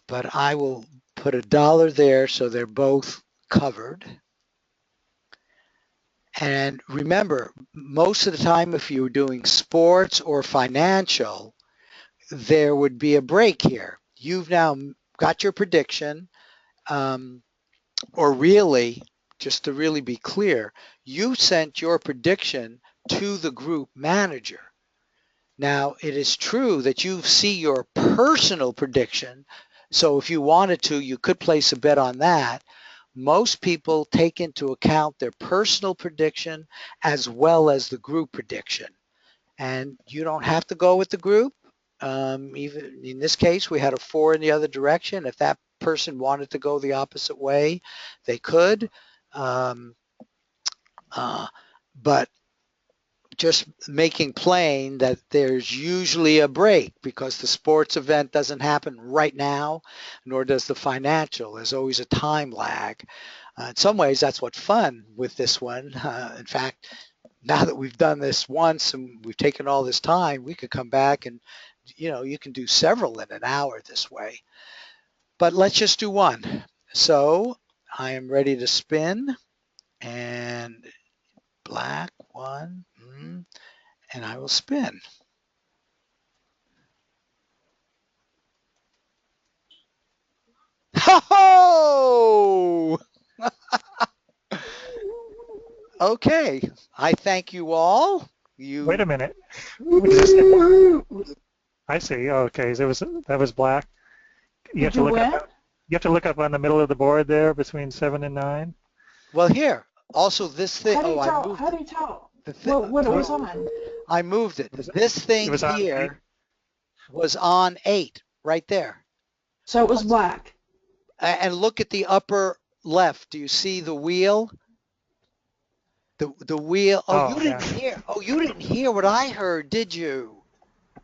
S1: But I will put $1 there so they're both covered. And remember, most of the time, if you were doing sports or financial, there would be a break here. You've now got your prediction, or really, just to really be clear, you sent your prediction to the group manager. Now, it is true that you see your personal prediction, so if you wanted to, you could place a bet on that. Most people take into account their personal prediction as well as the group prediction. And you don't have to go with the group. Even in this case, we had a 4 in the other direction. If that person wanted to go the opposite way, they could. But just making plain that there's usually a break, because the sports event doesn't happen right now, nor does the financial. There's always a time lag. In some ways, that's what's fun with this one. In fact, now that we've done this once and we've taken all this time, we could come back and, you can do several in an hour this way. But let's just do one. So I am ready to spin, and black 1. And I will spin. Ho-ho! Okay, I thank you all.
S3: Wait a minute. I see. Oh, okay, so that was black. You have
S10: Did
S3: to
S10: you
S3: look
S10: win?
S3: up. You have to look up on the middle of the board there between 7 and 9.
S1: Well, here, also this thing.
S10: How do you
S1: I
S10: tell?
S1: moved
S10: How
S1: it.
S10: do you tell
S1: The
S10: what it was on?
S1: I moved it. This
S3: It
S1: thing
S3: was on 8.
S1: here was on 8, right there.
S10: So it was black.
S1: And look at the upper left. Do you see the wheel? The wheel. Oh, you didn't hear. Oh, you didn't hear what I heard, did you?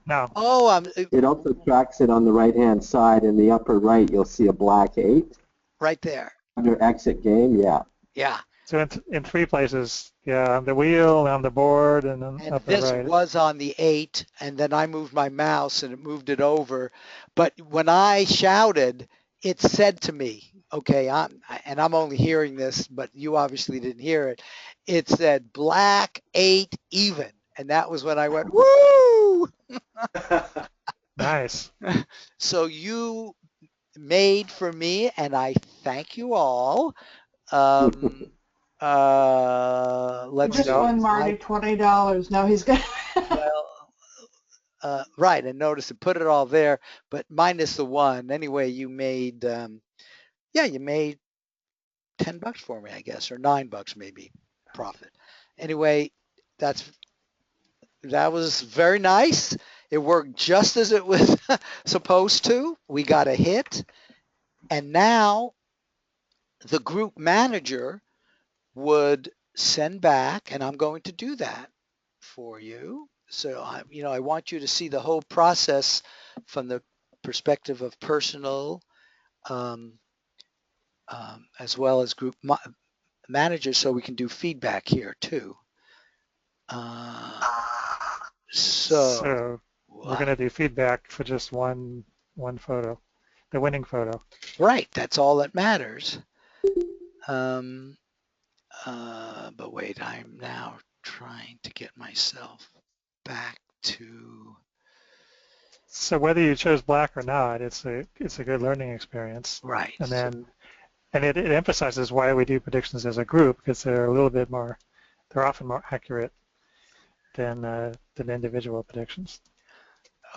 S3: No.
S1: Oh,
S12: It also tracks it on the right-hand side. In the upper right, you'll see a black 8.
S1: Right there.
S12: Under exit game, yeah.
S1: Yeah.
S3: So in 3 places, yeah, on the wheel, on the board, and then
S1: And
S3: upper
S1: this
S3: right.
S1: was on the 8, and then I moved my mouse and it moved it over. But when I shouted, it said to me, okay, I'm only hearing this, but you obviously didn't hear it. It said black 8 even. And that was when I went, woo!
S3: Nice.
S1: So you made for me, and I thank you all.
S10: He
S1: Let's
S10: just
S1: see.
S10: won Marty $20. Now he's got.
S1: Well, right, and notice it put it all there, but minus the 1. Anyway, you made, you made $10 for me, I guess, or $9 maybe profit. Anyway, that was very nice. It worked just as it was supposed to. We got a hit, and now the group manager would send back, and I'm going to do that for you. So I want you to see the whole process from the perspective of personal, as well as group managers, so we can do feedback here too.
S3: So we're going to do feedback for just one photo, the winning photo.
S1: Right, that's all that matters. But wait, I'm now trying to get myself back to
S3: So whether you chose black or not, it's a good learning experience.
S1: Right.
S3: And then it emphasizes why we do predictions as a group, because they're a little bit more, they're often more accurate than individual predictions.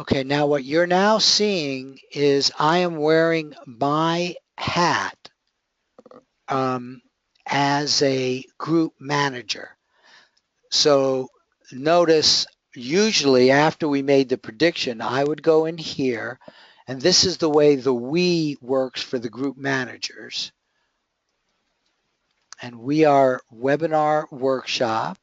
S1: Okay, now what you're now seeing is I am wearing my hat as a group manager. So notice usually after we made the prediction, I would go in here, and this is the way the we works for the group managers. And we are webinar workshop.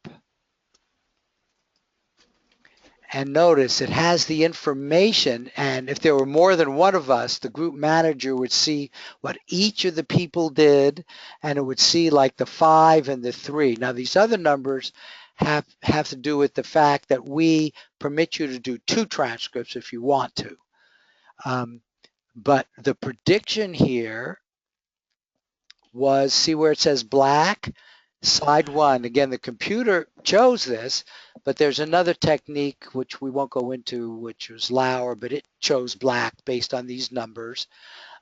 S1: And notice it has the information, and if there were more than one of us, the group manager would see what each of the people did, and it would see like the 5 and the 3. Now these other numbers have to do with the fact that we permit you to do 2 transcripts if you want to. But the prediction here was, see where it says black? Side 1. Again, the computer chose this, but there's another technique which we won't go into, which was Lauer, but it chose black based on these numbers.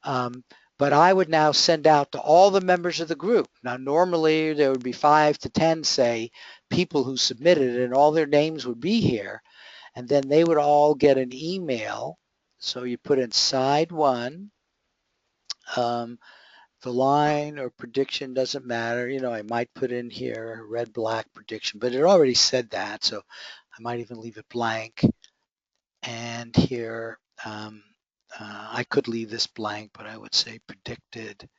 S1: But I would now send out to all the members of the group. Now, normally there would be 5 to 10, say, people who submitted, and all their names would be here. And then they would all get an email. So you put in side 1. The line or prediction doesn't matter. You know, I might put in here red, black prediction, but it already said that, so I might even leave it blank. And here, I could leave this blank, but I would say predicted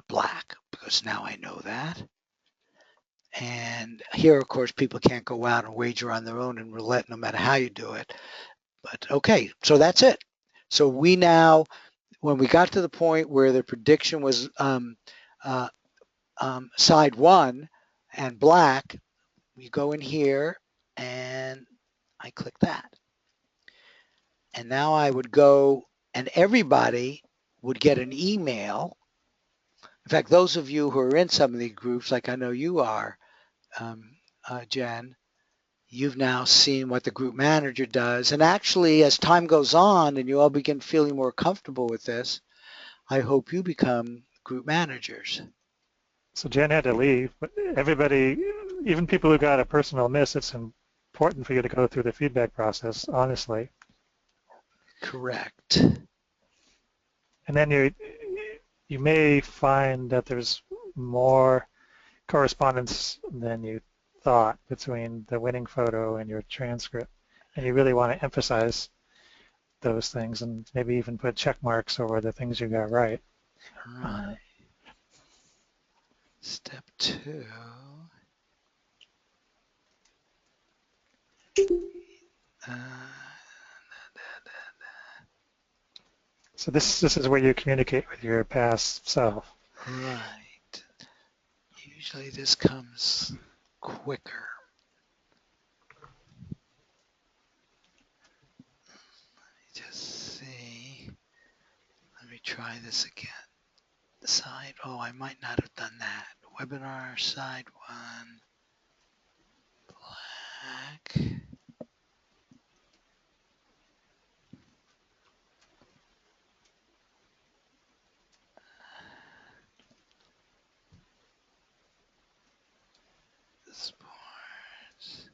S1: black, because now I know that. And here, of course, people can't go out and wager on their own in roulette no matter how you do it. But okay, so that's it. So we now, when we got to the point where the prediction was side 1 and black, we go in here and I click that. And now I would go, and everybody would get an email. In fact, those of you who are in some of these groups, like I know you are, Jen, you've now seen what the group manager does. And actually, as time goes on and you all begin feeling more comfortable with this, I hope you become group managers.
S3: So Jen had to leave, but everybody, even people who got a personal miss, it's important for you to go through the feedback process, honestly.
S1: Correct.
S3: And then you may find that there's more correspondence than you thought between the winning photo and your transcript. And you really want to emphasize those things and maybe even put check marks over the things you got right.
S1: Right. Step 2.
S3: So this is where you communicate with your past self.
S1: Right. Usually this comes quicker. Let me just see. Let me try this again. Side, oh, I might not have done that. Webinar side 1, black. Sports.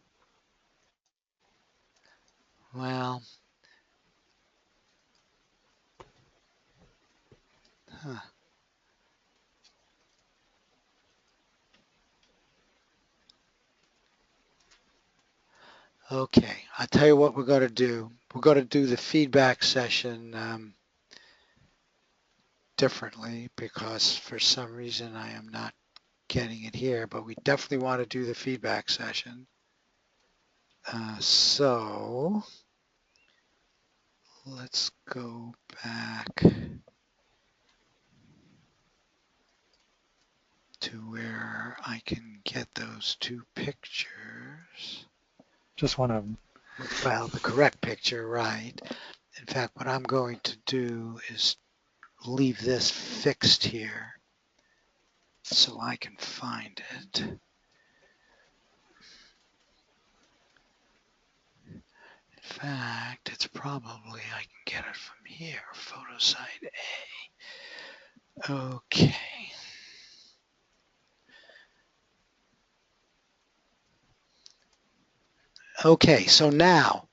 S1: Well, huh. Okay, I'll tell you what we're going to do. We're going to do the feedback session differently because for some reason I am not getting it here, but we definitely want to do the feedback session. So let's go back to where I can get those 2 pictures.
S3: Just one of them.
S1: Well, the correct picture, right. In fact, what I'm going to do is leave this fixed here so I can find it. In fact, it's probably, I can get it from here, photo site A. Okay. Okay, so now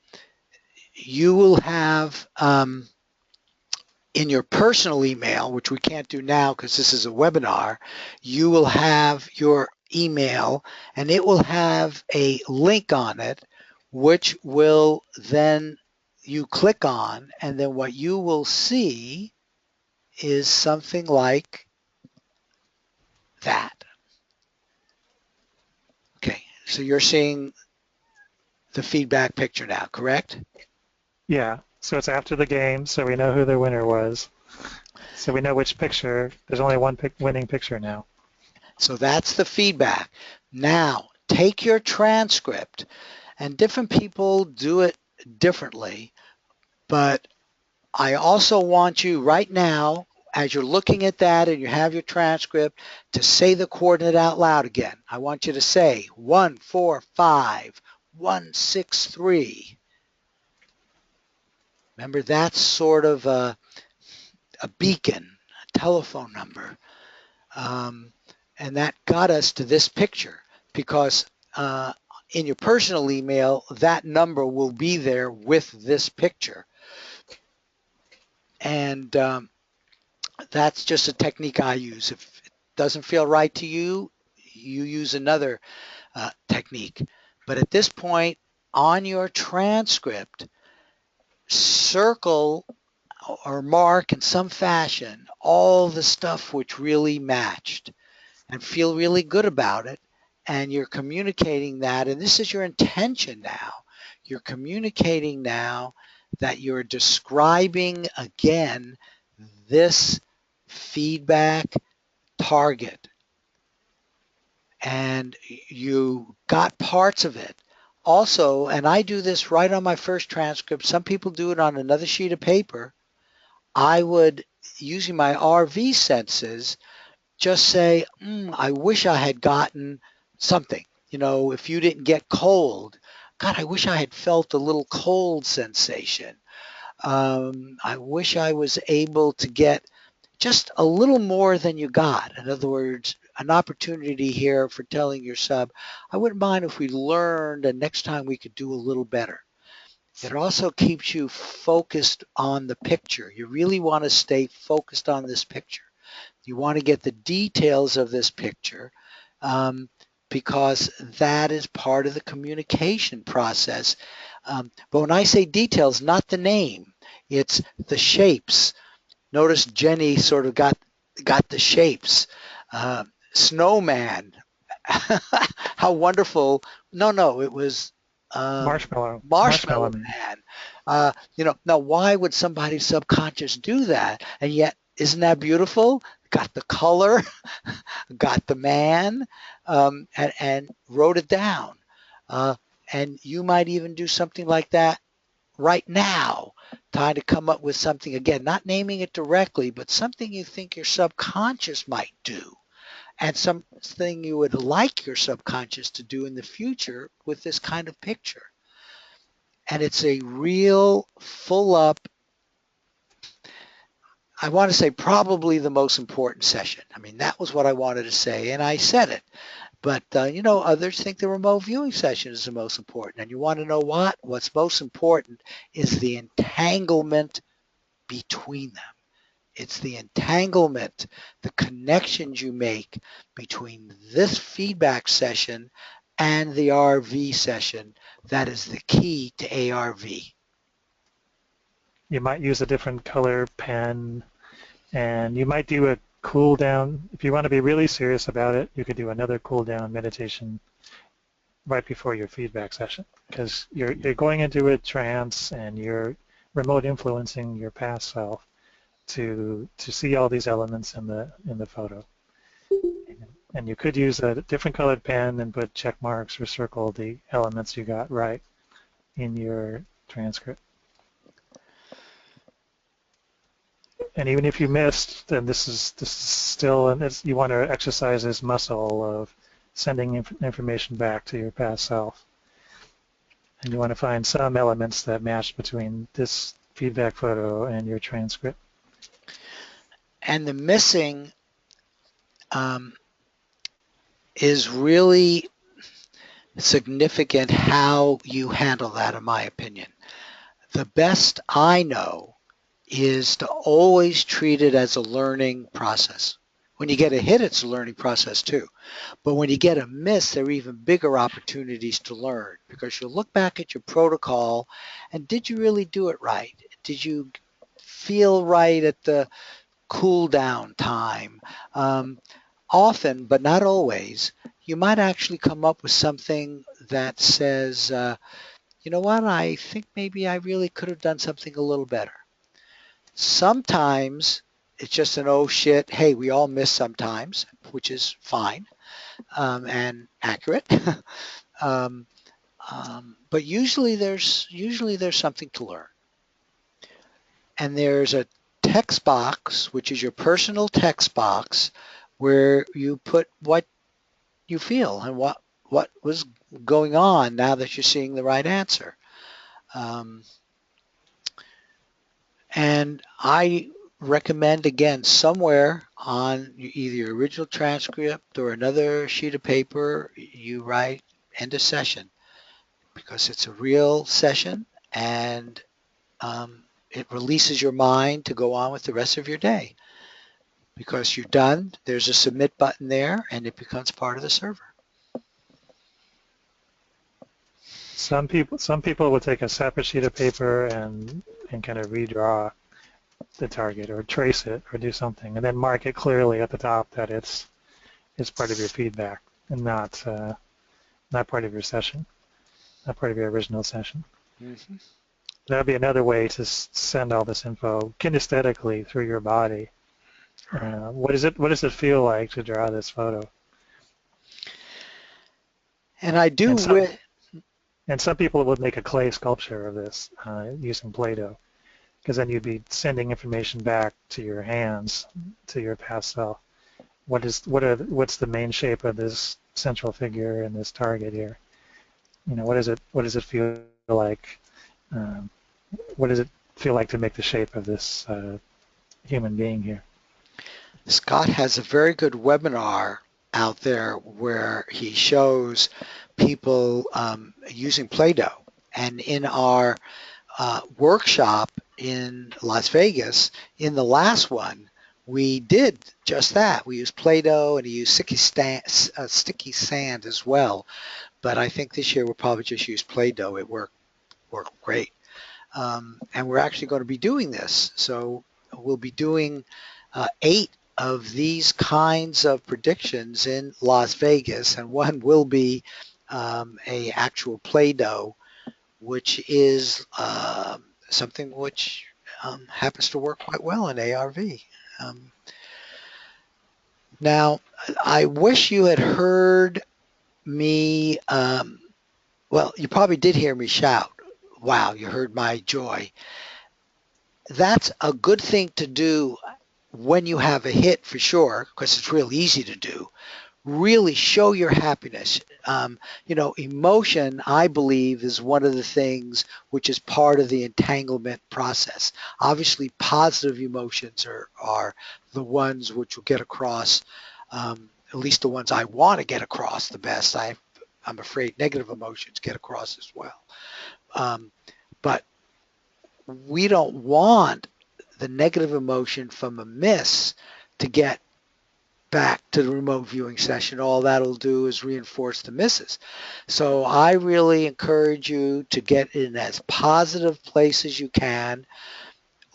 S1: you will have in your personal email, which we can't do now because this is a webinar, you will have your email and it will have a link on it, which will then you click on, and then what you will see is something like that. Okay, so you're seeing the feedback picture now, correct?
S3: Yeah, so it's after the game, so we know who the winner was. So we know which picture. There's only one winning picture now.
S1: So that's the feedback. Now, take your transcript, and different people do it differently, but I also want you right now, as you're looking at that and you have your transcript, to say the coordinate out loud again. I want you to say 145, 163. Remember, that's sort of a beacon, a telephone number. And that got us to this picture because in your personal email, that number will be there with this picture. And that's just a technique I use. If it doesn't feel right to you, you use another technique. But at this point, on your transcript, circle or mark in some fashion all the stuff which really matched and feel really good about it. And you're communicating that, and this is your intention now. You're communicating now that you're describing again this feedback target. And you got parts of it. Also, and I do this right on my first transcript, some people do it on another sheet of paper. I would, using my RV senses, just say, I wish I had gotten something. You know, if you didn't get cold, God, I wish I had felt a little cold sensation. I wish I was able to get just a little more than you got. In other words, an opportunity here for telling your sub, I wouldn't mind if we learned and next time we could do a little better. It also keeps you focused on the picture. You really want to stay focused on this picture. You want to get the details of this picture because that is part of the communication process. But when I say details, not the name, it's the shapes. Notice Jenny sort of got the shapes. Snowman, how wonderful. No, it was
S3: Marshmallow
S1: Man. Now why would somebody subconscious do that? And yet, isn't that beautiful? Got the color, got the man, and wrote it down. And you might even do something like that right now, trying to come up with something, again, not naming it directly, but something you think your subconscious might do, and something you would like your subconscious to do in the future with this kind of picture. And it's a real full up, I want to say probably the most important session. I mean, that was what I wanted to say, and I said it. But, others think the remote viewing session is the most important. And you want to know what? What's most important is the entanglement between them. It's the entanglement, the connections you make between this feedback session and the RV session that is the key to ARV.
S3: You might use a different color pen, and you might do a cool down. If you want to be really serious about it, you could do another cool down meditation right before your feedback session, because you're going into a trance and you're remote influencing your past self to see all these elements in the photo. And you could use a different colored pen and put check marks or circle the elements you got right in your transcript. And even if you missed, then this is still, and you want to exercise this muscle of sending information back to your past self. And you want to find some elements that match between this feedback photo and your transcript.
S1: And the missing is really significant how you handle that, in my opinion. The best I know is to always treat it as a learning process. When you get a hit, it's a learning process too. But when you get a miss, there are even bigger opportunities to learn because you'll look back at your protocol and did you really do it right? Did you feel right at the cool down time? Often, but not always, you might actually come up with something that says, you know what, I think maybe I really could have done something a little better. Sometimes it's just an oh shit, hey, we all miss sometimes, which is fine and accurate. um, but usually there's something to learn. And there's a text box, which is your personal text box, where you put what you feel and what was going on now that you're seeing the right answer. Um, and I recommend again somewhere on either your original transcript or another sheet of paper you write end of session because it's a real session and it releases your mind to go on with the rest of your day because you're done. There's a submit button there and it becomes part of the server.
S3: Some people will take a separate sheet of paper and kind of redraw the target or trace it or do something and then mark it clearly at the top that it's part of your feedback and not part of your session, not part of your original session.
S1: Mm-hmm.
S3: That would be another way to send all this info kinesthetically through your body. What does it feel like to draw this photo?
S1: And I do
S3: and some people would make a clay sculpture of this using Play-Doh, because then you'd be sending information back to your hands, to your past self. What's the main shape of this central figure and this target here? You know, what does it feel like? What does it feel like to make the shape of this human being here?
S1: Scott has a very good webinar out there where he shows people using Play-Doh. And in our workshop in Las Vegas, in the last one, we did just that. We used Play-Doh and he used sticky sand as well. But I think this year we'll probably just use Play-Doh. It worked great. And we're actually going to be doing this. So we'll be doing 8 of these kinds of predictions in Las Vegas, and one will be a actual Play-Doh, which is something which happens to work quite well in ARV. Now, I wish you had heard me, well, you probably did hear me shout. Wow, you heard my joy. That's a good thing to do when you have a hit for sure, because it's real easy to do. Really show your happiness. Emotion, I believe, is one of the things which is part of the entanglement process. Obviously, positive emotions are the ones which will get across, at least the ones I want to get across the best. I'm afraid negative emotions get across as well. But we don't want the negative emotion from a miss to get back to the remote viewing session. All that'll do is reinforce the misses. So I really encourage you to get in as positive place as you can.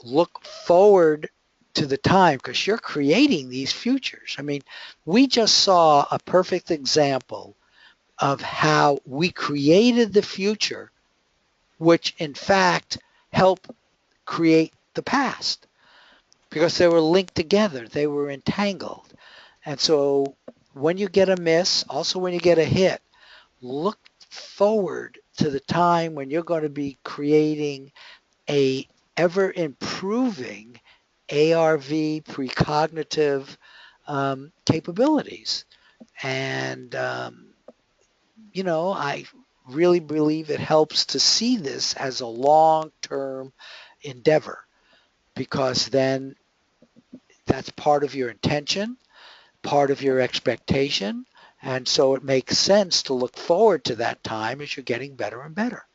S1: Look forward to the time because you're creating these futures. I mean, we just saw a perfect example of how we created the future, which in fact helped create the past because they were linked together. They were entangled. And so when you get a miss, also when you get a hit, look forward to the time when you're going to be creating a ever improving ARV precognitive capabilities. And, I really believe it helps to see this as a long-term endeavor, because then that's part of your intention, part of your expectation, and so it makes sense to look forward to that time as you're getting better and better.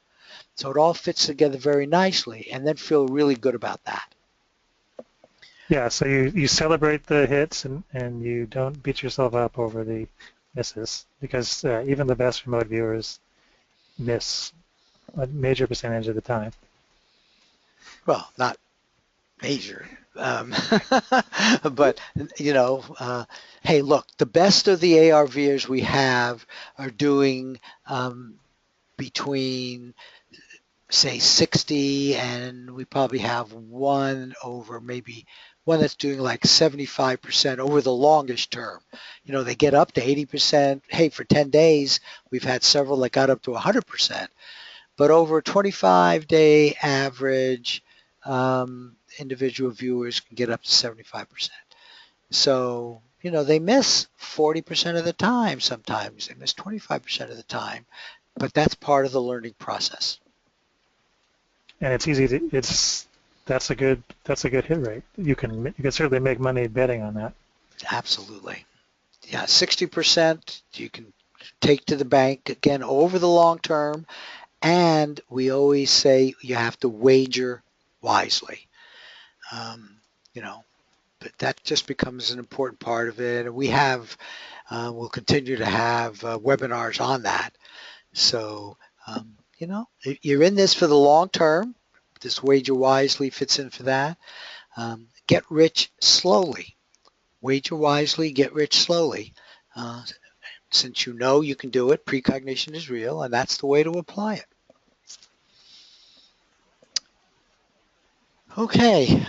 S1: So it all fits together very nicely, and then feel really good about that.
S3: Yeah, so you celebrate the hits and you don't beat yourself up over the misses, because even the best remote viewers miss a major percentage of the time.
S1: Well, not major, but hey, look, the best of the ARVers we have are doing between, say, 60, and we probably have maybe one that's doing like 75% over the longest term. They get up to 80%. Hey, for 10 days, we've had several that got up to 100%. But over a 25-day average, individual viewers can get up to 75%. So, they miss 40% of the time sometimes. They miss 25% of the time. But that's part of the learning process.
S3: And it's easy to that's a good hit rate. You can certainly make money betting on that.
S1: Absolutely. Yeah, 60% you can take to the bank, again, over the long term. And we always say you have to wager wisely. But that just becomes an important part of it. And we'll continue to have webinars on that. So, if you're in this for the long term, this wager wisely fits in for that. Get rich slowly. Wager wisely, get rich slowly. Since you can do it, precognition is real, and that's the way to apply it. Okay.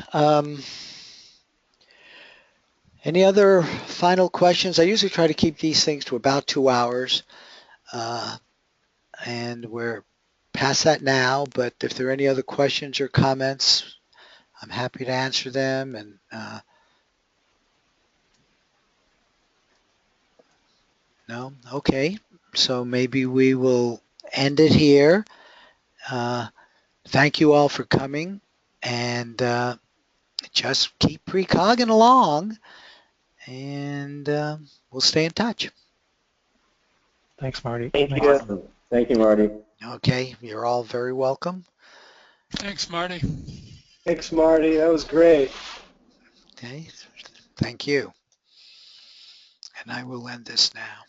S1: Any other final questions? I usually try to keep these things to about 2 hours, and we're past that now, but if there are any other questions or comments, I'm happy to answer them. And no? Okay. So maybe we will end it here. Thank you all for coming, and just keep precogging along, and we'll stay in touch.
S3: Thanks, Marty.
S13: Thank you.
S12: Awesome. Thank you, Marty.
S1: Okay, you're all very welcome.
S8: Thanks, Marty.
S7: Thanks, Marty. That was great.
S1: Okay, thank you. And I will end this now.